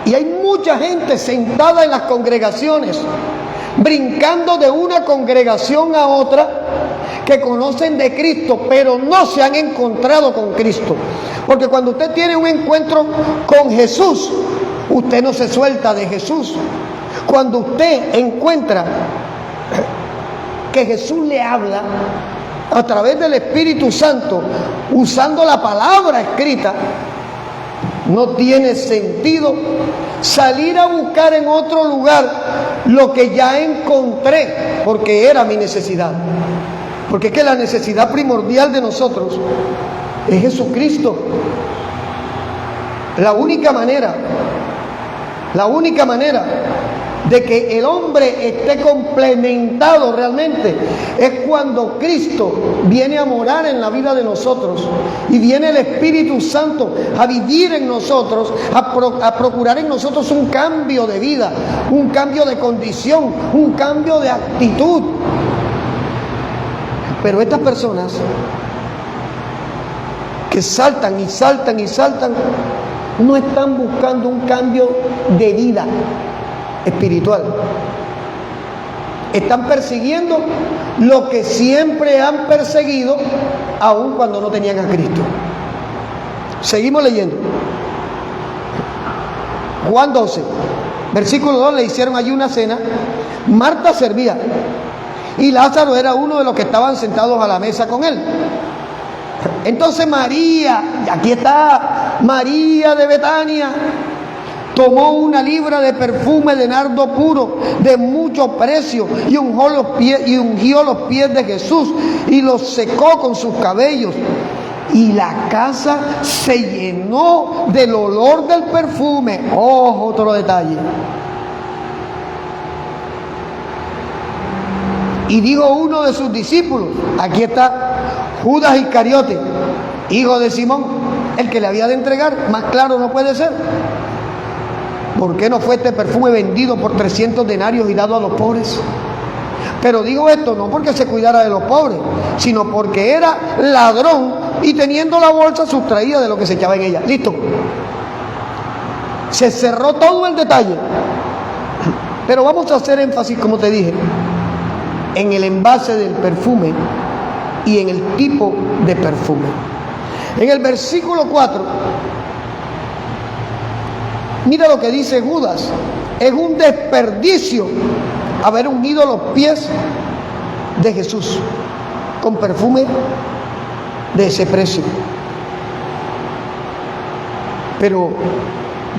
Y hay mucha gente sentada en las congregaciones, brincando de una congregación a otra, que conocen de Cristo, pero no se han encontrado con Cristo. Porque cuando usted tiene un encuentro con Jesús, usted no se suelta de Jesús. Cuando usted encuentra que Jesús le habla a través del Espíritu Santo, usando la palabra escrita, no tiene sentido salir a buscar en otro lugar lo que ya encontré, porque era mi necesidad. Porque es que la necesidad primordial de nosotros es Jesucristo. La única manera de que el hombre esté complementado realmente es cuando Cristo viene a morar en la vida de nosotros y viene el Espíritu Santo a vivir en nosotros, a procurar en nosotros un cambio de vida, un cambio de condición, un cambio de actitud. Pero estas personas que saltan y saltan y saltan, no están buscando un cambio de vida espiritual. Están persiguiendo lo que siempre han perseguido, aun cuando no tenían a Cristo. Seguimos leyendo. Juan 12, versículo 2, le hicieron allí una cena. Marta servía y Lázaro era uno de los que estaban sentados a la mesa con él. Entonces María, aquí está, María de Betania, tomó una libra de perfume de nardo puro de mucho precio y ungió los pies de Jesús y los secó con sus cabellos. Y la casa se llenó del olor del perfume. Ojo, otro detalle. Y dijo uno de sus discípulos, aquí está, Judas Iscariote, hijo de Simón, el que le había de entregar. Más claro no puede ser. ¿Por qué no fue este perfume vendido por 300 denarios y dado a los pobres? Pero digo esto no porque se cuidara de los pobres, sino porque era ladrón y teniendo la bolsa sustraía de lo que se echaba en ella. Listo. Se cerró todo el detalle. Pero vamos a hacer énfasis, como te dije, en el envase del perfume y en el tipo de perfume. En el versículo 4, mira lo que dice Judas: es un desperdicio haber ungido los pies de Jesús con perfume de ese precio. Pero,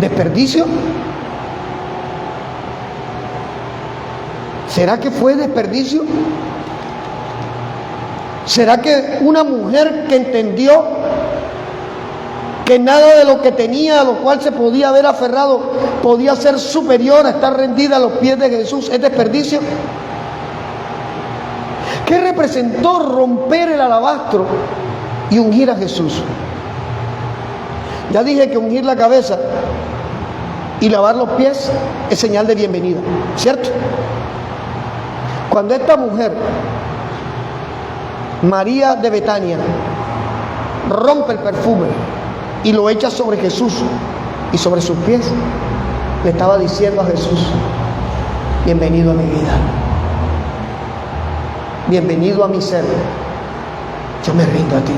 ¿desperdicio? ¿Será que fue desperdicio? ¿Será que una mujer que entendió que nada de lo que tenía, a lo cual se podía haber aferrado, podía ser superior a estar rendida a los pies de Jesús, es desperdicio? ¿Qué representó romper el alabastro y ungir a Jesús? Ya dije que ungir la cabeza y lavar los pies es señal de bienvenida, ¿cierto? Cuando esta mujer, María de Betania, rompe el perfume y lo echa sobre Jesús y sobre sus pies, le estaba diciendo a Jesús: bienvenido a mi vida, bienvenido a mi ser, yo me rindo a ti.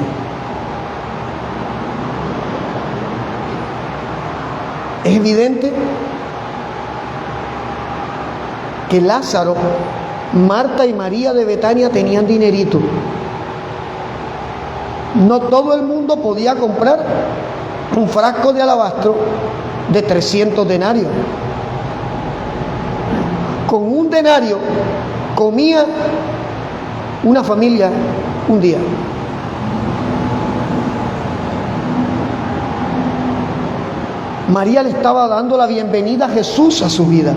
Es evidente que Lázaro, Marta y María de Betania tenían dinerito. No todo el mundo podía comprar un frasco de alabastro de 300 denarios. Con un denario comía una familia un día. María le estaba dando la bienvenida a Jesús a su vida.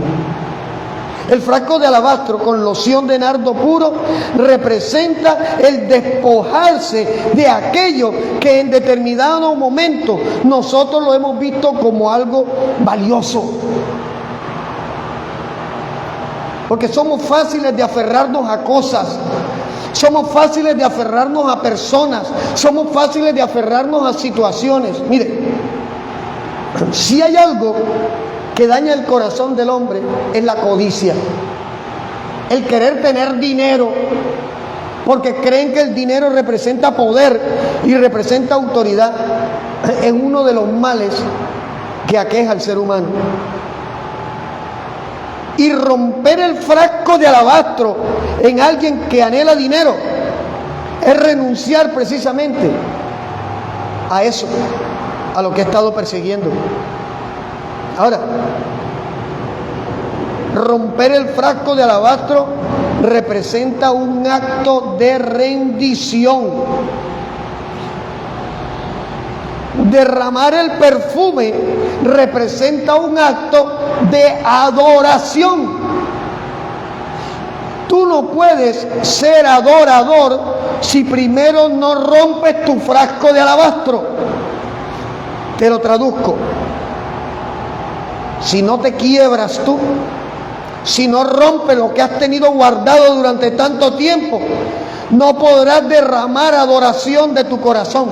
El frasco de alabastro con loción de nardo puro representa el despojarse de aquello que en determinado momento nosotros lo hemos visto como algo valioso. Porque somos fáciles de aferrarnos a cosas, somos fáciles de aferrarnos a personas, somos fáciles de aferrarnos a situaciones. Mire, si hay algo que daña el corazón del hombre es la codicia, el querer tener dinero, porque creen que el dinero representa poder y representa autoridad. Es uno de los males que aqueja al ser humano. Y romper el frasco de alabastro en alguien que anhela dinero es renunciar precisamente a eso, a lo que he estado persiguiendo. Ahora, romper el frasco de alabastro representa un acto de rendición. Derramar el perfume representa un acto de adoración. Tú no puedes ser adorador si primero no rompes tu frasco de alabastro. Te lo traduzco. Si no te quiebras tú, si no rompes lo que has tenido guardado durante tanto tiempo, no podrás derramar adoración de tu corazón.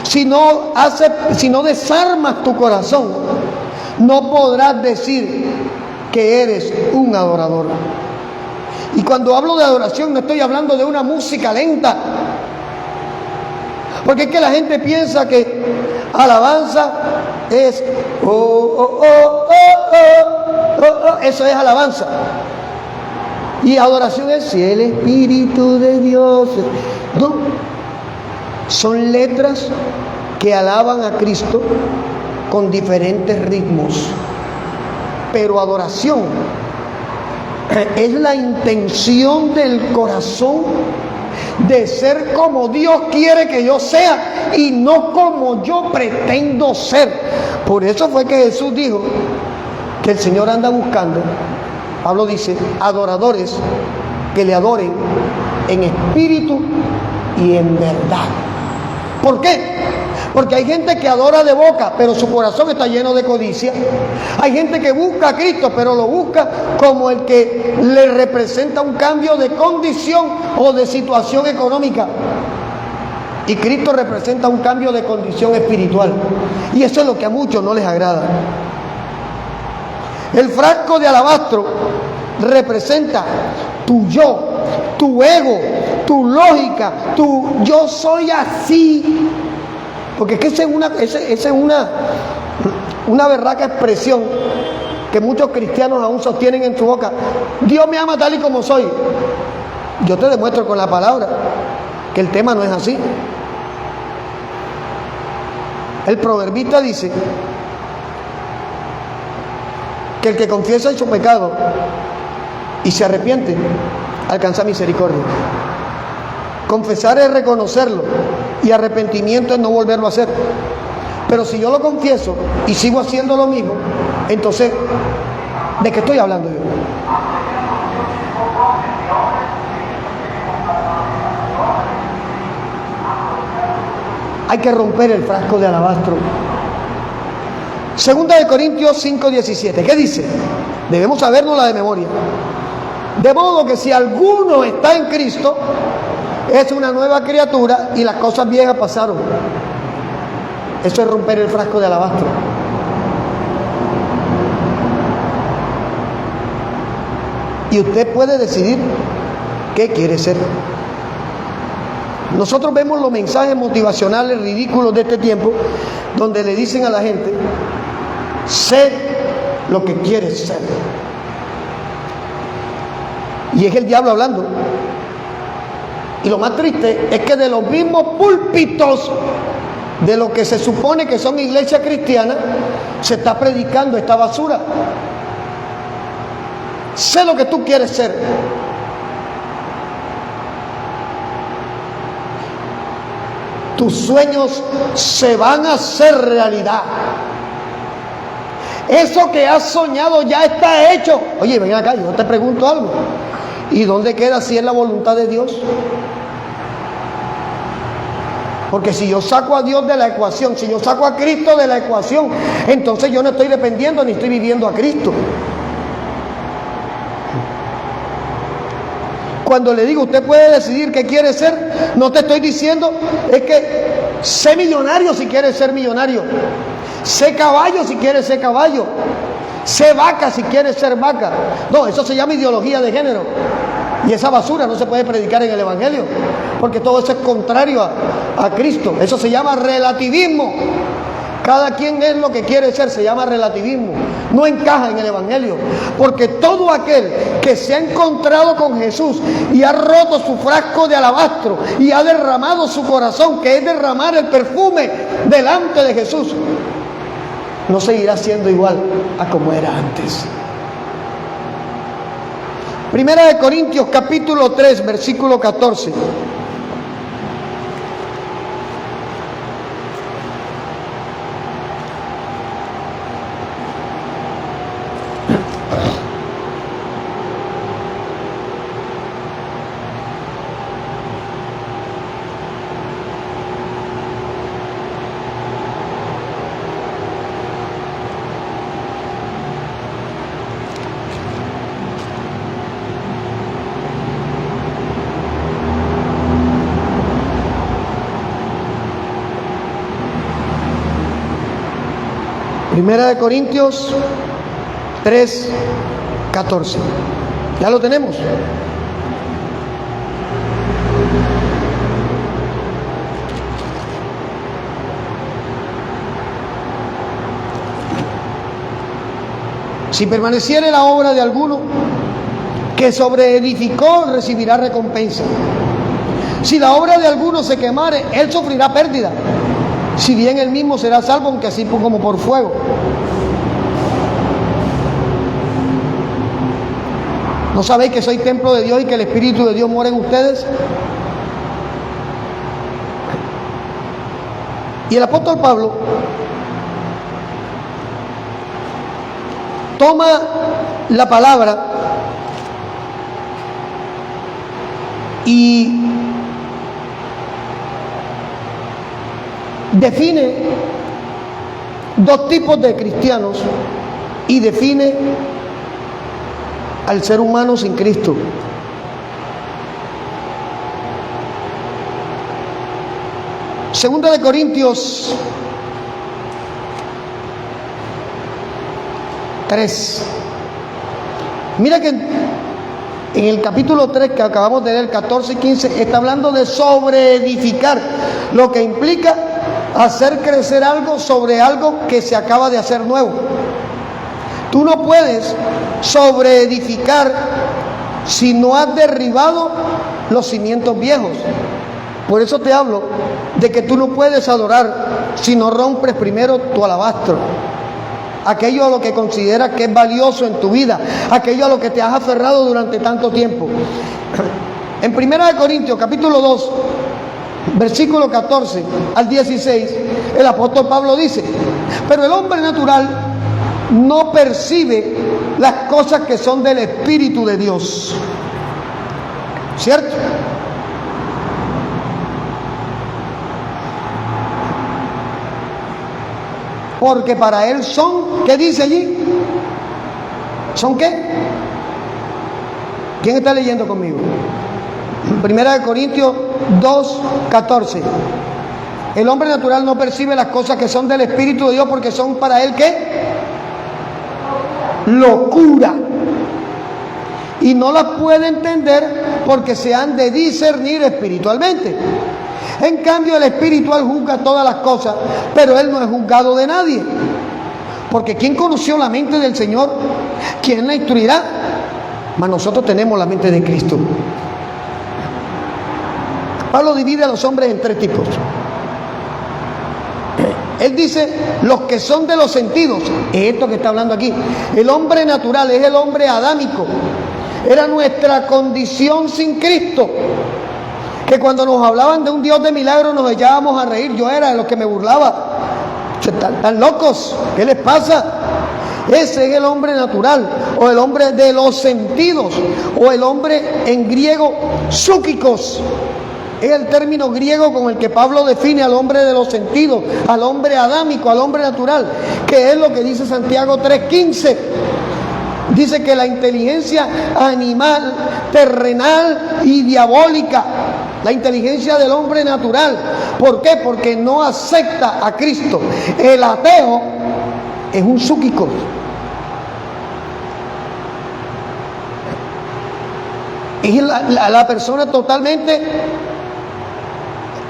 Si no desarmas tu corazón, no podrás decir que eres un adorador. Y cuando hablo de adoración no estoy hablando de una música lenta, porque es que la gente piensa que alabanza es eso es alabanza, y adoración es si el Espíritu de Dios. No, son letras que alaban a Cristo con diferentes ritmos, pero adoración es la intención del corazón de ser como Dios quiere que yo sea y no como yo pretendo ser. Por eso fue que Jesús dijo que el Señor anda buscando, Pablo dice, adoradores que le adoren en espíritu y en verdad. ¿Por qué? Porque hay gente que adora de boca, pero su corazón está lleno de codicia. Hay gente que busca a Cristo, pero lo busca como el que le representa un cambio de condición o de situación económica. Y Cristo representa un cambio de condición espiritual. Y eso es lo que a muchos no les agrada. El frasco de alabastro representa tu yo, tu ego, tu lógica, tu yo soy así. Porque es que esa es una berraca expresión que muchos cristianos aún sostienen en su boca. Dios me ama tal y como soy. Yo te demuestro con la palabra que el tema no es así. El proverbista dice que el que confiesa en su pecado y se arrepiente alcanza misericordia. Confesar es reconocerlo y arrepentimiento es no volverlo a hacer. Pero si yo lo confieso y sigo haciendo lo mismo, entonces, ¿de qué estoy hablando yo? Hay que romper el frasco de alabastro. Segunda de Corintios 5:17. ¿Qué dice? Debemos sabérnosla de memoria. De modo que si alguno está en Cristo, es una nueva criatura y las cosas viejas pasaron. Eso es romper el frasco de alabastro. Y usted puede decidir qué quiere ser. Nosotros vemos los mensajes motivacionales ridículos de este tiempo, donde le dicen a la gente, sé lo que quieres ser. Y es el diablo hablando. Y lo más triste es que de los mismos púlpitos de lo que se supone que son iglesias cristianas, se está predicando esta basura. Sé lo que tú quieres ser. Tus sueños se van a hacer realidad. Eso que has soñado ya está hecho. Oye, ven acá, yo te pregunto algo. ¿Y dónde queda si es la voluntad de Dios? Porque si yo saco a Dios de la ecuación, si yo saco a Cristo de la ecuación, entonces yo no estoy dependiendo ni estoy viviendo a Cristo. Cuando le digo, usted puede decidir qué quiere ser, no te estoy diciendo, es que sé millonario si quieres ser millonario, sé caballo si quieres ser caballo, sé vaca si quieres ser vaca. No, eso se llama ideología de género. Y esa basura no se puede predicar en el Evangelio, porque todo eso es contrario a Cristo. Eso se llama relativismo. Cada quien es lo que quiere ser, se llama relativismo. No encaja en el Evangelio, porque todo aquel que se ha encontrado con Jesús y ha roto su frasco de alabastro y ha derramado su corazón, que es derramar el perfume delante de Jesús, no seguirá siendo igual a como era antes. Primera de Corintios capítulo 3, versículo 14. Primera de Corintios 3, 14. ¿Ya lo tenemos? Si permaneciere la obra de alguno que sobreedificó, recibirá recompensa. Si la obra de alguno se quemare, él sufrirá pérdida. Si bien él mismo será salvo, aunque así como por fuego. ¿No sabéis que soy templo de Dios y que el Espíritu de Dios mora en ustedes? Y el apóstol Pablo toma la palabra y define dos tipos de cristianos y define al ser humano sin Cristo. Segunda de Corintios 3. Mira que en el capítulo 3 que acabamos de leer, 14 y 15, está hablando de sobreedificar, lo que implica hacer crecer algo sobre algo que se acaba de hacer nuevo. Tú no puedes sobreedificar si no has derribado los cimientos viejos. Por eso te hablo de que tú no puedes adorar si no rompes primero tu alabastro, aquello a lo que consideras que es valioso en tu vida, aquello a lo que te has aferrado durante tanto tiempo. En 1 Corintios capítulo 2, versículo 14 al 16, el apóstol Pablo dice: pero el hombre natural no percibe las cosas que son del Espíritu de Dios. ¿Cierto? Porque para él son, ¿qué dice allí? ¿Son qué? ¿Quién está leyendo conmigo? 1 Corintios 2, 14. El hombre natural no percibe las cosas que son del Espíritu de Dios porque son para él ¿qué? Locura. Y no las puede entender porque se han de discernir espiritualmente. En cambio, el espiritual juzga todas las cosas, pero él no es juzgado de nadie. Porque ¿quién conoció la mente del Señor? ¿Quién la instruirá? Mas nosotros tenemos la mente de Cristo. Pablo divide a los hombres en tres tipos. Él dice, los que son de los sentidos, es esto que está hablando aquí. El hombre natural es el hombre adámico. Era nuestra condición sin Cristo. Que cuando nos hablaban de un Dios de milagros nos echábamos a reír. Yo era de los que me burlaba. ¿Están locos? ¿Qué les pasa? Ese es el hombre natural, o el hombre de los sentidos, o el hombre en griego psúquicos. Es el término griego con el que Pablo define al hombre de los sentidos, al hombre adámico, al hombre natural, que es lo que dice Santiago 3:15. Dice que la inteligencia animal, terrenal y diabólica, la inteligencia del hombre natural. ¿Por qué? Porque no acepta a Cristo. El ateo es un psúquico. Es la persona totalmente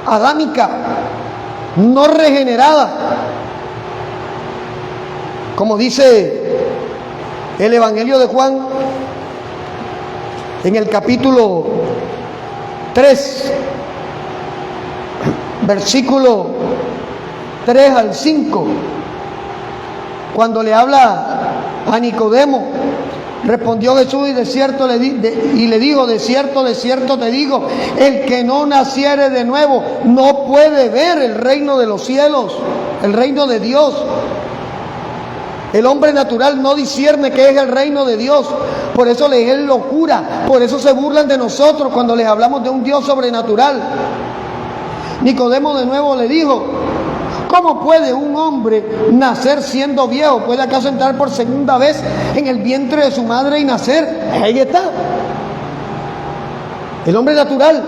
adámica, no regenerada. Como dice el Evangelio de Juan en el capítulo 3, versículo 3 al 5, cuando le habla a Nicodemo, respondió Jesús y le dijo, de cierto te digo, el que no naciere de nuevo no puede ver el reino de los cielos, el reino de Dios. El hombre natural no discierne qué es el reino de Dios, por eso les es locura, por eso se burlan de nosotros cuando les hablamos de un Dios sobrenatural. Nicodemo de nuevo le dijo, ¿cómo puede un hombre nacer siendo viejo? ¿Puede acaso entrar por segunda vez en el vientre de su madre y nacer? Ahí está. El hombre natural,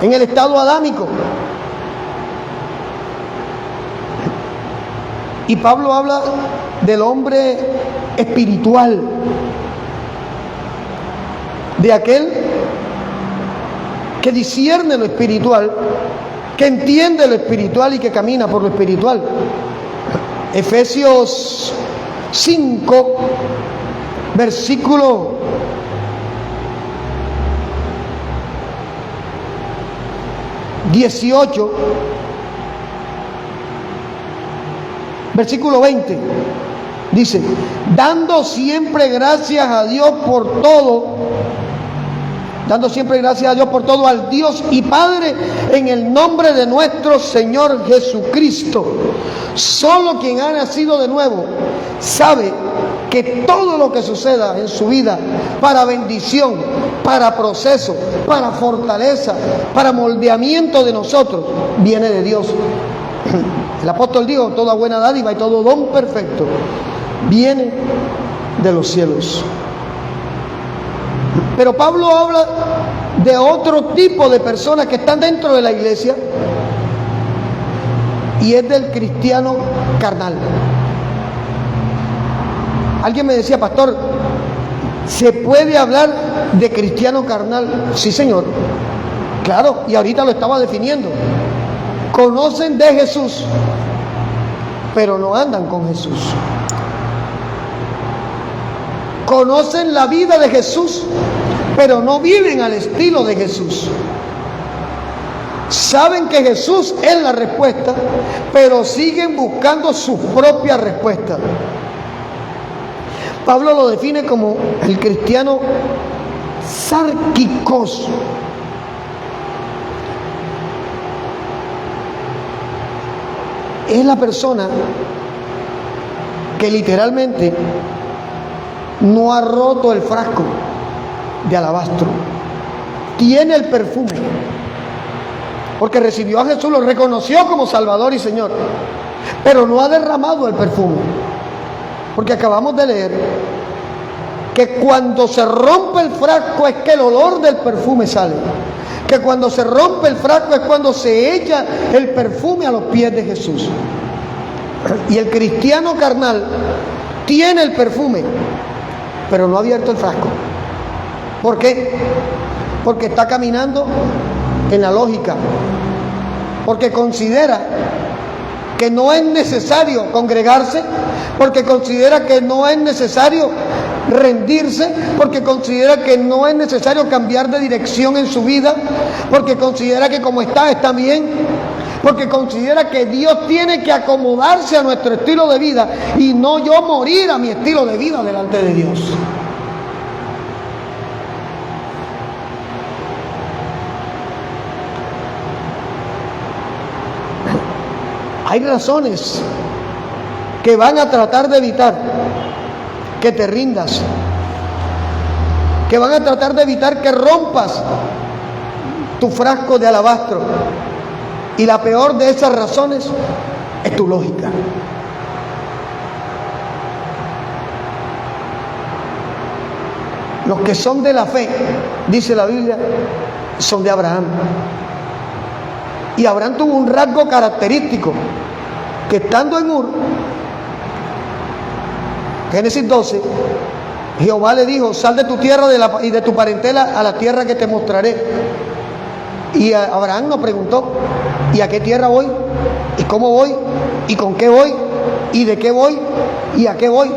en el estado adámico. Y Pablo habla del hombre espiritual, de aquel que discierne lo espiritual, que entiende lo espiritual y que camina por lo espiritual. Efesios 5, versículo 18, versículo 20, dice, dando siempre gracias a Dios por todo, al Dios y Padre, en el nombre de nuestro Señor Jesucristo. Solo quien ha nacido de nuevo sabe que todo lo que suceda en su vida, para bendición, para proceso, para fortaleza, para moldeamiento de nosotros, viene de Dios. El apóstol dijo, toda buena dádiva y todo don perfecto viene de los cielos. Pero Pablo habla de otro tipo de personas que están dentro de la iglesia, y es del cristiano carnal. Alguien me decía, pastor, ¿se puede hablar de cristiano carnal? Sí, señor. Claro, y ahorita lo estaba definiendo. Conocen de Jesús, pero no andan con Jesús. Conocen la vida de Jesús, pero no viven al estilo de Jesús. Saben que Jesús es la respuesta, pero siguen buscando su propia respuesta. Pablo lo define como el cristiano sárquicos. Es la persona que literalmente no ha roto el frasco de alabastro. Tiene el perfume, porque recibió a Jesús, lo reconoció como Salvador y Señor, pero no ha derramado el perfume. Porque acabamos de leer que cuando se rompe el frasco es que el olor del perfume sale. Que cuando se rompe el frasco es cuando se echa el perfume a los pies de Jesús. Y el cristiano carnal tiene el perfume, pero no ha abierto el frasco. ¿Por qué? Porque está caminando en la lógica. Porque considera que no es necesario congregarse, porque considera que no es necesario rendirse, porque considera que no es necesario cambiar de dirección en su vida, porque considera que como está bien, porque considera que Dios tiene que acomodarse a nuestro estilo de vida y no yo morir a mi estilo de vida delante de Dios. Hay razones que van a tratar de evitar que te rindas, que van a tratar de evitar que rompas tu frasco de alabastro. Y la peor de esas razones es tu lógica. Los que son de la fe, dice la Biblia, son de Abraham. Y Abraham tuvo un rasgo característico, que estando en Ur, Génesis 12, Jehová le dijo: sal de tu tierra y de tu parentela a la tierra que te mostraré. Y Abraham nos preguntó: ¿y a qué tierra voy? ¿Y cómo voy? ¿Y con qué voy? ¿Y de qué voy? ¿Y a qué voy?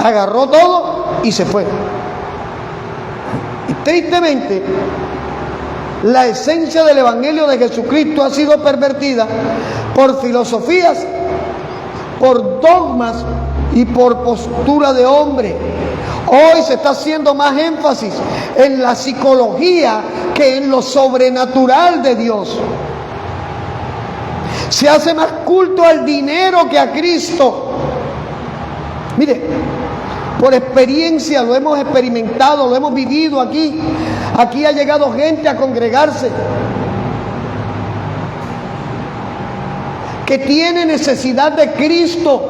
Agarró todo y se fue. Y tristemente, la esencia del Evangelio de Jesucristo ha sido pervertida por filosofías, por dogmas y por postura de hombre. Hoy se está haciendo más énfasis en la psicología que en lo sobrenatural de Dios. Se hace más culto al dinero que a Cristo. Mire, por experiencia lo hemos experimentado, lo hemos vivido aquí. Aquí ha llegado gente a congregarse que tiene necesidad de Cristo,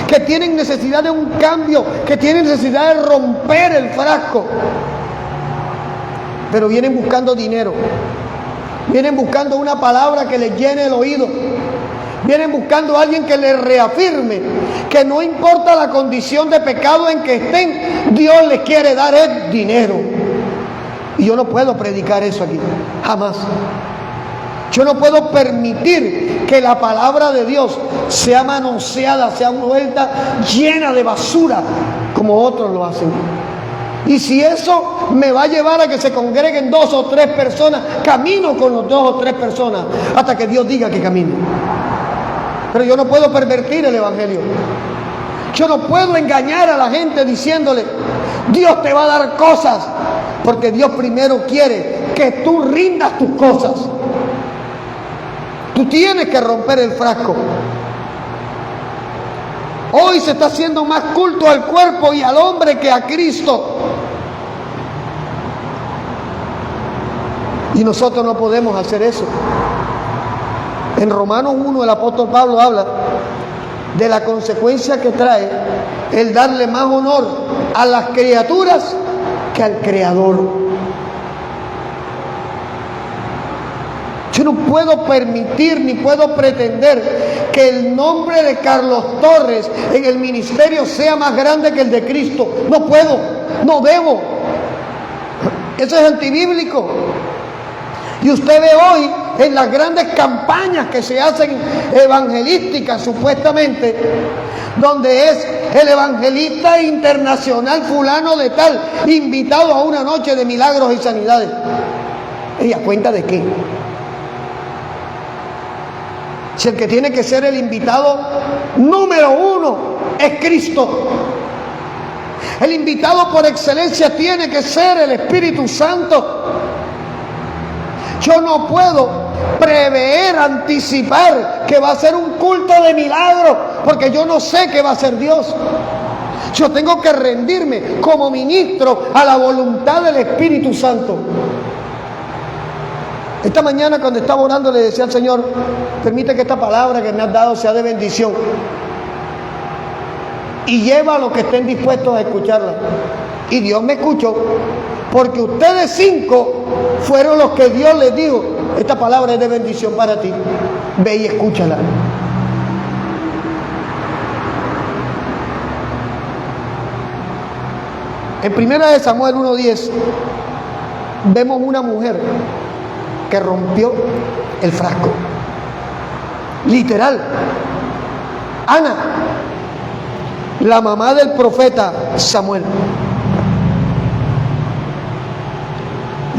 que tienen necesidad de un cambio, que tienen necesidad de romper el frasco, pero vienen buscando dinero, vienen buscando una palabra que les llene el oído, vienen buscando a alguien que les reafirme que no importa la condición de pecado en que estén, Dios les quiere dar el dinero. Y yo no puedo predicar eso aquí, jamás. Yo no puedo permitir que la palabra de Dios sea manoseada, sea vuelta llena de basura, como otros lo hacen. Y si eso me va a llevar a que se congreguen 2 o 3 personas, camino con los 2 o 3 personas hasta que Dios diga que camine. Pero yo no puedo pervertir el Evangelio. Yo no puedo engañar a la gente diciéndole: Dios te va a dar cosas, porque Dios primero quiere que tú rindas tus cosas. Tú tienes que romper el frasco. Hoy se está haciendo más culto al cuerpo y al hombre que a Cristo. Y nosotros no podemos hacer eso. En Romanos 1 el apóstol Pablo habla de la consecuencia que trae el darle más honor a las criaturas que al Creador. Yo no puedo permitir ni puedo pretender que el nombre de Carlos Torres en el ministerio sea más grande que el de Cristo. No puedo, no debo. Eso es antibíblico. Y usted ve hoy en las grandes campañas que se hacen evangelísticas supuestamente, donde es el evangelista internacional fulano de tal, invitado a una noche de milagros y sanidades. ¿Y a cuenta de qué? Si el que tiene que ser el invitado número 1 es Cristo. El invitado por excelencia tiene que ser el Espíritu Santo. Yo no puedo prever, anticipar que va a ser un culto de milagro, porque yo no sé qué va a hacer Dios. Yo tengo que rendirme como ministro a la voluntad del Espíritu Santo. Esta mañana cuando estaba orando le decía al Señor: permite que esta palabra que me has dado sea de bendición y lleva a los que estén dispuestos a escucharla. Y Dios me escuchó, porque ustedes 5 fueron los que Dios les dijo: esta palabra es de bendición para ti, ve y escúchala. En 1 Samuel 1:10 vemos una mujer que rompió el frasco, literal. Ana, la mamá del profeta Samuel,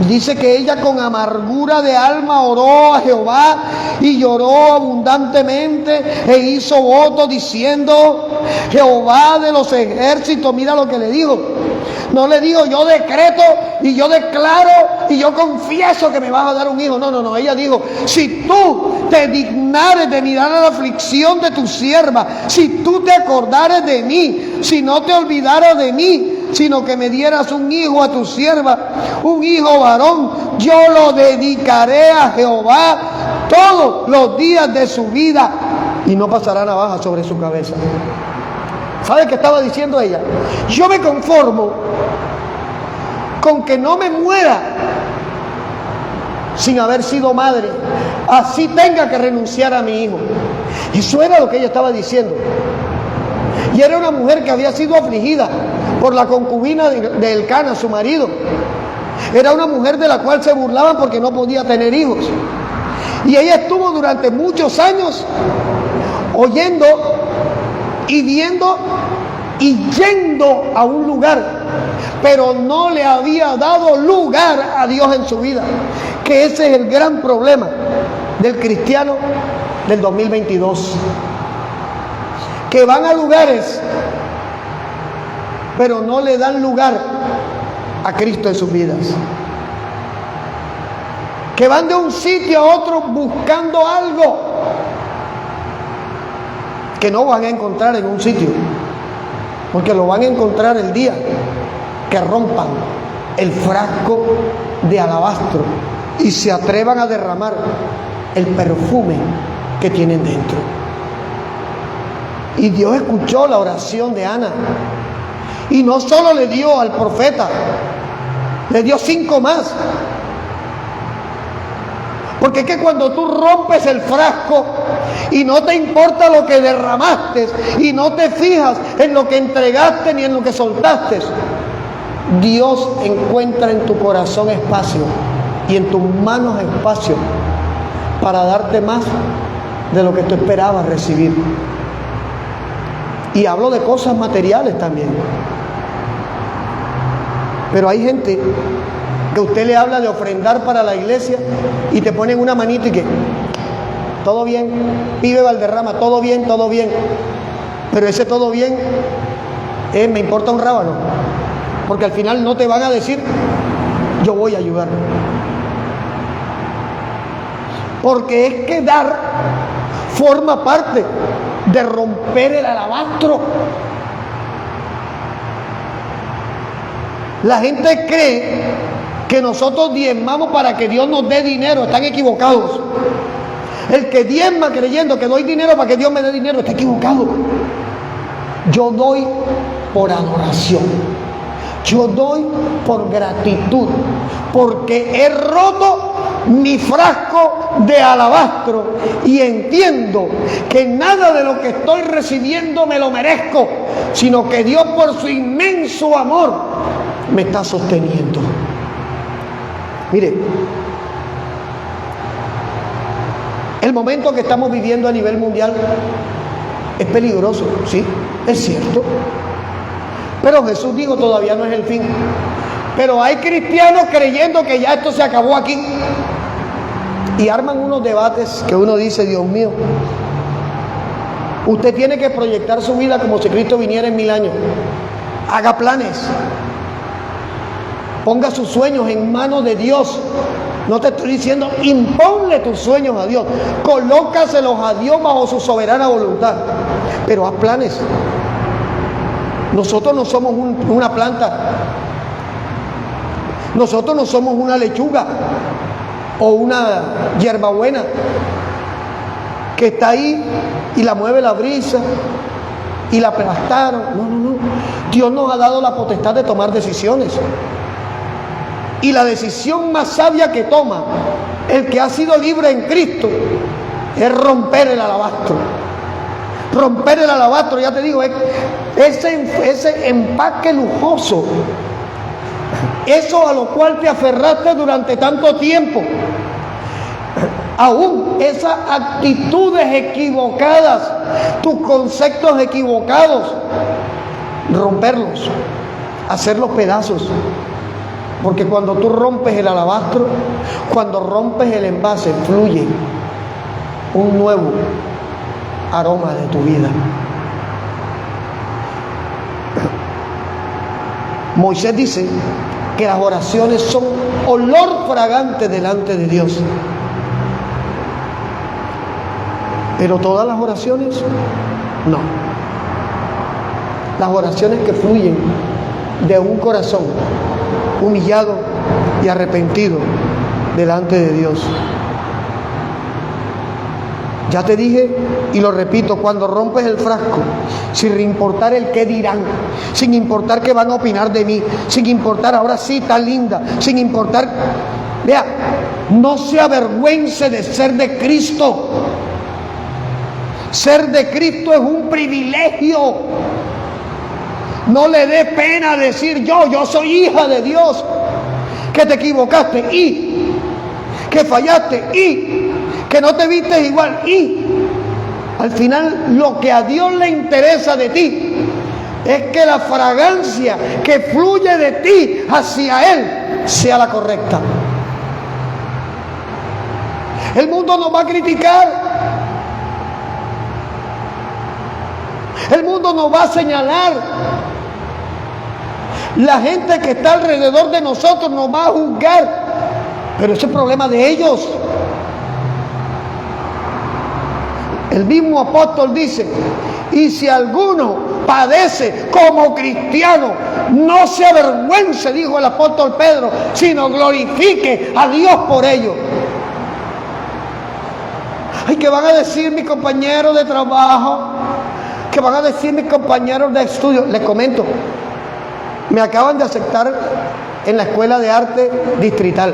dice que ella con amargura de alma oró a Jehová y lloró abundantemente e hizo voto diciendo: Jehová de los ejércitos, mira lo que le dijo, No le dijo, yo decreto y yo declaro y yo confieso que me vas a dar un hijo. No, no, no. Ella dijo, si tú te dignares de mirar a la aflicción de tu sierva, si tú te acordares de mí, si no te olvidaras de mí, sino que me dieras un hijo a tu sierva, un hijo varón, yo lo dedicaré a Jehová todos los días de su vida y no pasará navaja sobre su cabeza. ¿Sabe qué estaba diciendo ella? Yo me conformo con que no me muera sin haber sido madre, así tenga que renunciar a mi hijo. Eso era lo que ella estaba diciendo. Y era una mujer que había sido afligida por la concubina de Elcana, su marido. Era una mujer de la cual se burlaban porque no podía tener hijos. Y ella estuvo durante muchos años oyendo y viendo y yendo a un lugar, pero no le había dado lugar a Dios en su vida. Que ese es el gran problema del cristiano del 2022. Que van a lugares, pero no le dan lugar a Cristo en sus vidas. Que van de un sitio a otro buscando algo que no van a encontrar en un sitio, porque lo van a encontrar el día que rompan el frasco de alabastro y se atrevan a derramar el perfume que tienen dentro. Y Dios escuchó la oración de Ana. Y no solo le dio al profeta, le dio 5 más. Porque es que cuando tú rompes el frasco y no te importa lo que derramaste y no te fijas en lo que entregaste ni en lo que soltaste, Dios encuentra en tu corazón espacio y en tus manos espacio para darte más de lo que tú esperabas recibir. Y hablo de cosas materiales también. Pero hay gente que usted le habla de ofrendar para la iglesia y te ponen una manita y que todo bien, pibe Valderrama, todo bien, todo bien. Pero ese todo bien me importa un rábano, porque al final no te van a decir yo voy a ayudar. Porque es que dar forma parte de romper el alabastro. La gente cree que nosotros diezmamos para que Dios nos dé dinero. Están equivocados. El que diezma creyendo que doy dinero para que Dios me dé dinero está equivocado. Yo doy por adoración. Yo doy por gratitud, porque he roto mi frasco de alabastro y entiendo que nada de lo que estoy recibiendo me lo merezco, sino que Dios por su inmenso amor me está sosteniendo. Mire, el momento que estamos viviendo a nivel mundial es peligroso, sí, es cierto. Pero Jesús dijo, todavía no es el fin. Pero hay cristianos creyendo que ya esto se acabó aquí. Y arman unos debates que uno dice, Dios mío, usted tiene que proyectar su vida como si Cristo viniera en 1000 años. Haga planes. Ponga sus sueños en manos de Dios. No te estoy diciendo, imponle tus sueños a Dios. Colócaselos a Dios bajo su soberana voluntad. Pero haz planes. Nosotros no somos una planta. Nosotros no somos una lechuga o una hierbabuena que está ahí y la mueve la brisa y la aplastaron. No, no, no. Dios nos ha dado la potestad de tomar decisiones. Y la decisión más sabia que toma el que ha sido libre en Cristo es romper el alabastro. Romper el alabastro, ya te digo, es ese empaque lujoso, eso a lo cual te aferraste durante tanto tiempo, aún esas actitudes equivocadas, tus conceptos equivocados, romperlos, hacerlos pedazos. Porque cuando tú rompes el alabastro, cuando rompes el envase, fluye un nuevo aroma de tu vida. Moisés dice que las oraciones son olor fragante delante de Dios. Pero todas las oraciones, no. Las oraciones que fluyen de un corazón humillado y arrepentido delante de Dios. Ya te dije y lo repito, cuando rompes el frasco, sin importar el qué dirán, sin importar qué van a opinar de mí, sin importar ahora sí tan linda, sin importar, vea, no se avergüence de ser de Cristo. Ser de Cristo es un privilegio. No le dé pena decir yo soy hija de Dios, que te equivocaste y que fallaste y que no te viste igual y al final lo que a Dios le interesa de ti es que la fragancia que fluye de ti hacia Él sea la correcta. El mundo nos va a criticar, el mundo nos va a señalar, la gente que está alrededor de nosotros nos va a juzgar, pero ese es problema de ellos. El mismo apóstol dice, y si alguno padece como cristiano, no se avergüence, dijo el apóstol Pedro, sino glorifique a Dios por ello. Ay, ¿qué van a decir mis compañeros de trabajo? ¿Qué van a decir mis compañeros de estudio? Les comento, me acaban de aceptar en la Escuela de Arte Distrital.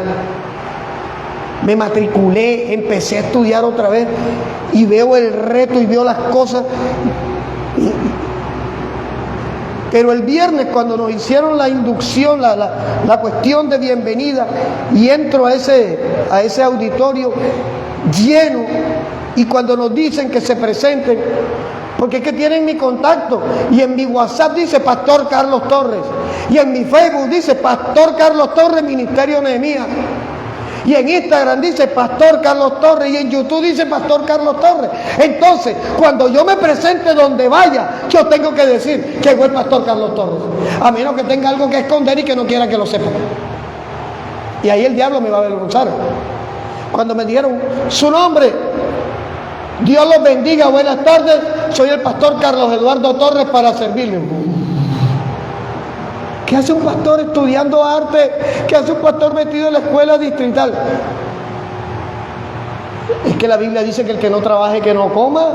Me matriculé, empecé a estudiar otra vez y veo el reto y veo las cosas. Pero el viernes cuando nos hicieron la inducción, la cuestión de bienvenida, y entro a ese auditorio lleno, y cuando nos dicen que se presenten, porque es que tienen mi contacto, y en mi WhatsApp dice Pastor Carlos Torres, y en mi Facebook dice Pastor Carlos Torres, Ministerio Nehemías, y en Instagram dice Pastor Carlos Torres, y en YouTube dice Pastor Carlos Torres. Entonces, cuando yo me presente donde vaya, yo tengo que decir que fue el Pastor Carlos Torres, a menos que tenga algo que esconder y que no quiera que lo sepa. Y ahí el diablo me va a avergonzar. Cuando me dieron su nombre, Dios los bendiga, buenas tardes, soy el Pastor Carlos Eduardo Torres para servirle. ¿Qué hace un pastor estudiando arte? ¿Qué hace un pastor metido en la escuela distrital? Es que la Biblia dice que el que no trabaje, que no coma.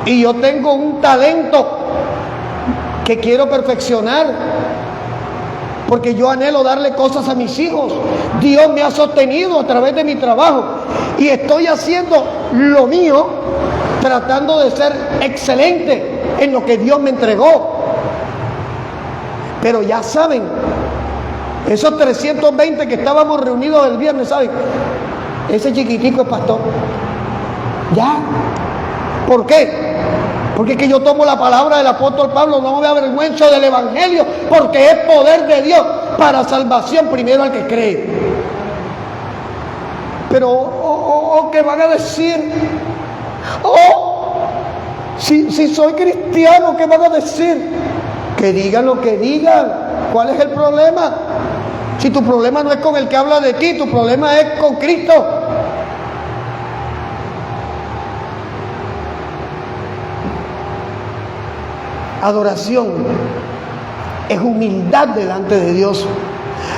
Y yo tengo un talento que quiero perfeccionar, porque yo anhelo darle cosas a mis hijos. Dios me ha sostenido a través de mi trabajo y estoy haciendo lo mío, tratando de ser excelente en lo que Dios me entregó. Pero ya saben, esos 320 que estábamos reunidos el viernes, ¿saben? Ese chiquitico es pastor. Ya. ¿Por qué? Porque es que yo tomo la palabra del apóstol Pablo, no me avergüenzo del evangelio, porque es poder de Dios para salvación primero al que cree. Pero, ¿qué van a decir? Si soy cristiano, ¿qué van a decir? Que digan lo que digan. ¿Cuál es el problema? Si tu problema no es con el que habla de ti, tu problema es con Cristo. Adoración es humildad delante de Dios.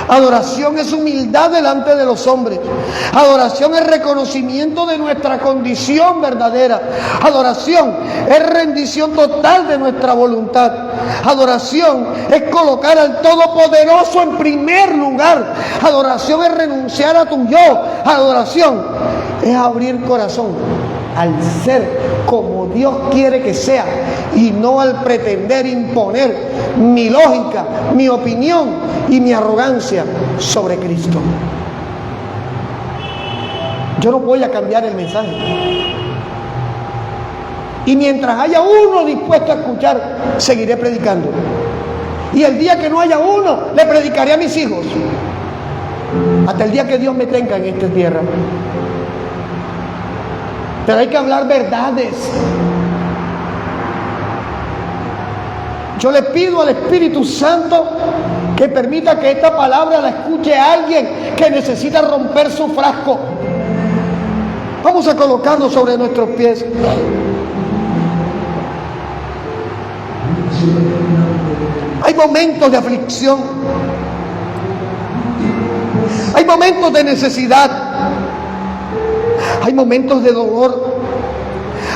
Adoración es humildad delante de los hombres. Adoración es reconocimiento de nuestra condición verdadera. Adoración es rendición total de nuestra voluntad. Adoración es colocar al Todopoderoso en primer lugar. Adoración es renunciar a tu yo. Adoración es abrir corazón al ser como Dios quiere que sea y no al pretender imponer mi lógica, mi opinión y mi arrogancia sobre Cristo. Yo no voy a cambiar el mensaje. Y mientras haya uno dispuesto a escuchar, seguiré predicando. Y el día que no haya uno, le predicaré a mis hijos. Hasta el día que Dios me tenga en esta tierra. Pero hay que hablar verdades. Yo le pido al Espíritu Santo que permita que esta palabra la escuche alguien que necesita romper su frasco. Vamos a colocarnos sobre nuestros pies. Hay momentos de aflicción. Hay momentos de necesidad. Hay momentos de dolor.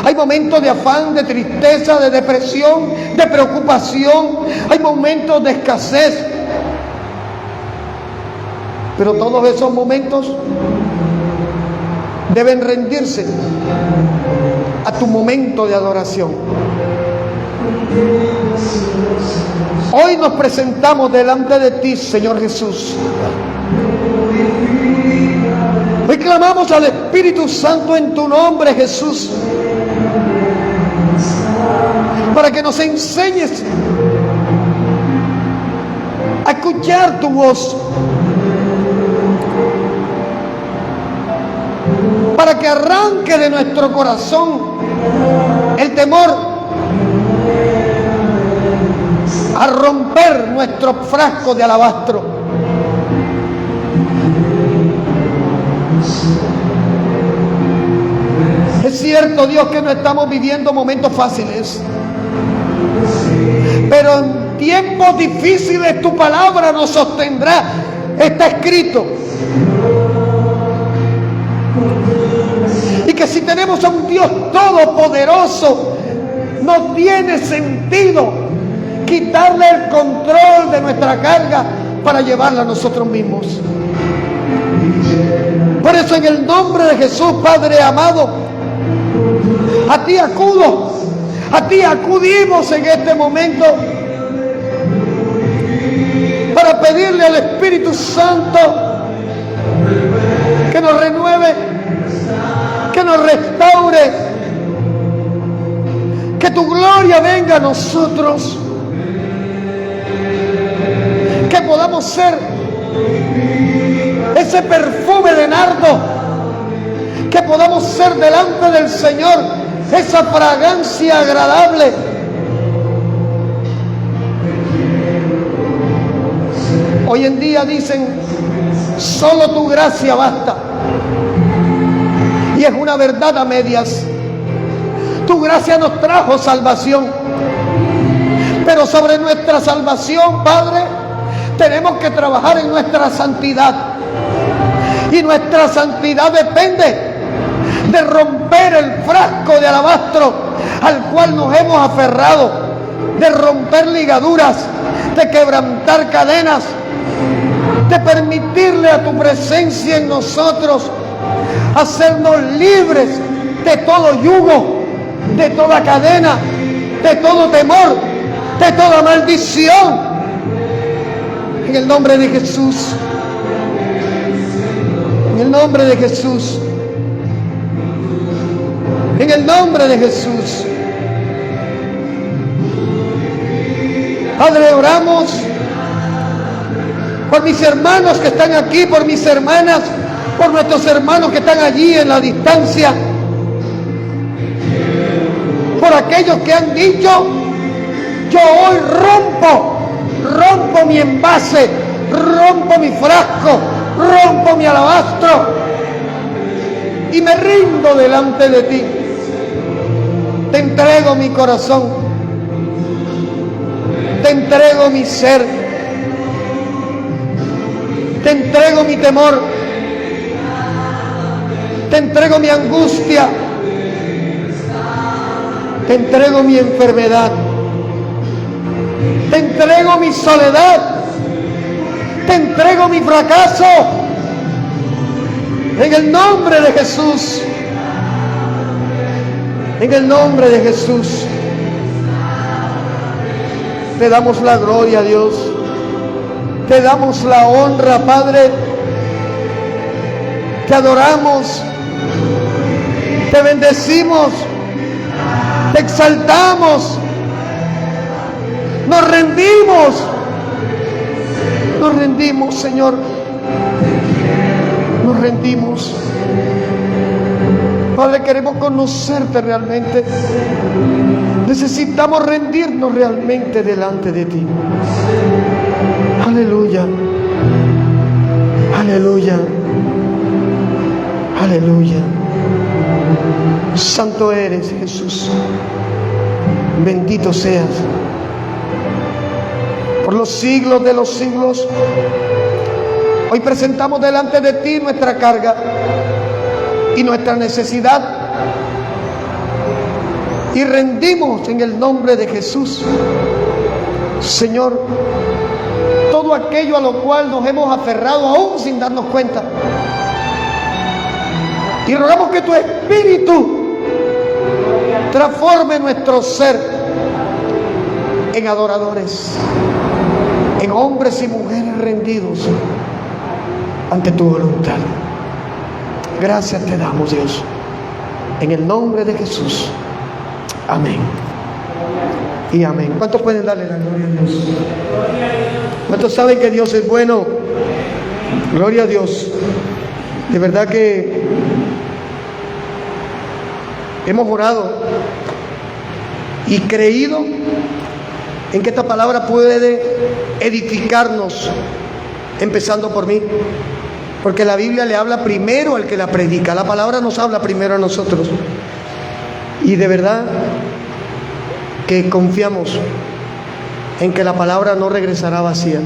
Hay momentos de afán, de tristeza, de depresión, de preocupación. Hay momentos de escasez. Pero todos esos momentos deben rendirse a tu momento de adoración. Hoy nos presentamos delante de ti, Señor Jesús. Hoy clamamos al Espíritu Santo en tu nombre, Jesús, para que nos enseñes a escuchar tu voz, para que arranque de nuestro corazón el temor a romper nuestro frasco de alabastro. Es cierto, Dios, que no estamos viviendo momentos fáciles, pero en tiempos difíciles tu palabra nos sostendrá. Está escrito. Y que si tenemos a un Dios todopoderoso, no tiene sentido quitarle el control de nuestra carga para llevarla a nosotros mismos. Por eso, en el nombre de Jesús, Padre amado, a ti acudo, a ti acudimos en este momento para pedirle al Espíritu Santo que nos renueve, que nos restaure, que tu gloria venga a nosotros, que podamos ser ese perfume de nardo, que podamos ser delante del Señor esa fragancia agradable. Hoy en día dicen, solo tu gracia basta. Y es una verdad a medias. Tu gracia nos trajo salvación. Pero sobre nuestra salvación, Padre, tenemos que trabajar en nuestra santidad. Y nuestra santidad depende de romper el frasco de alabastro al cual nos hemos aferrado, de romper ligaduras, de quebrantar cadenas, de permitirle a tu presencia en nosotros hacernos libres de todo yugo, de toda cadena, de todo temor, de toda maldición. En el nombre de Jesús. En el nombre de Jesús. En el nombre de Jesús. Padre, oramos por mis hermanos que están aquí, por mis hermanas, por nuestros hermanos que están allí en la distancia, por aquellos que han dicho, yo hoy rompo mi envase, rompo mi frasco, rompo mi alabastro y me rindo delante de ti. Te entrego mi corazón, te entrego mi ser, te entrego mi temor, te entrego mi angustia, te entrego mi enfermedad, te entrego mi soledad, te entrego mi fracaso. En el nombre de Jesús. En el nombre de Jesús. Te damos la gloria, Dios. Te damos la honra, Padre. Te adoramos. Te bendecimos. Te exaltamos. Nos rendimos. Nos rendimos, Señor. Nos rendimos. Padre, queremos conocerte realmente. Necesitamos rendirnos realmente delante de ti. Aleluya. Aleluya. Aleluya. Santo eres, Jesús. Bendito seas. Por los siglos de los siglos, hoy presentamos delante de ti nuestra carga y nuestra necesidad. Y rendimos en el nombre de Jesús, Señor, todo aquello a lo cual nos hemos aferrado aún sin darnos cuenta. Y rogamos que tu Espíritu transforme nuestro ser en adoradores, en hombres y mujeres rendidos ante tu voluntad. Gracias te damos, Dios, en el nombre de Jesús. Amén y amén. ¿Cuántos pueden darle la gloria a Dios? ¿Cuántos saben que Dios es bueno? Gloria a Dios. De verdad que hemos orado y creído en que esta palabra puede edificarnos, empezando por mí, porque la Biblia le habla primero al que la predica. La palabra nos habla primero a nosotros. Y de verdad que confiamos en que la palabra no regresará vacía.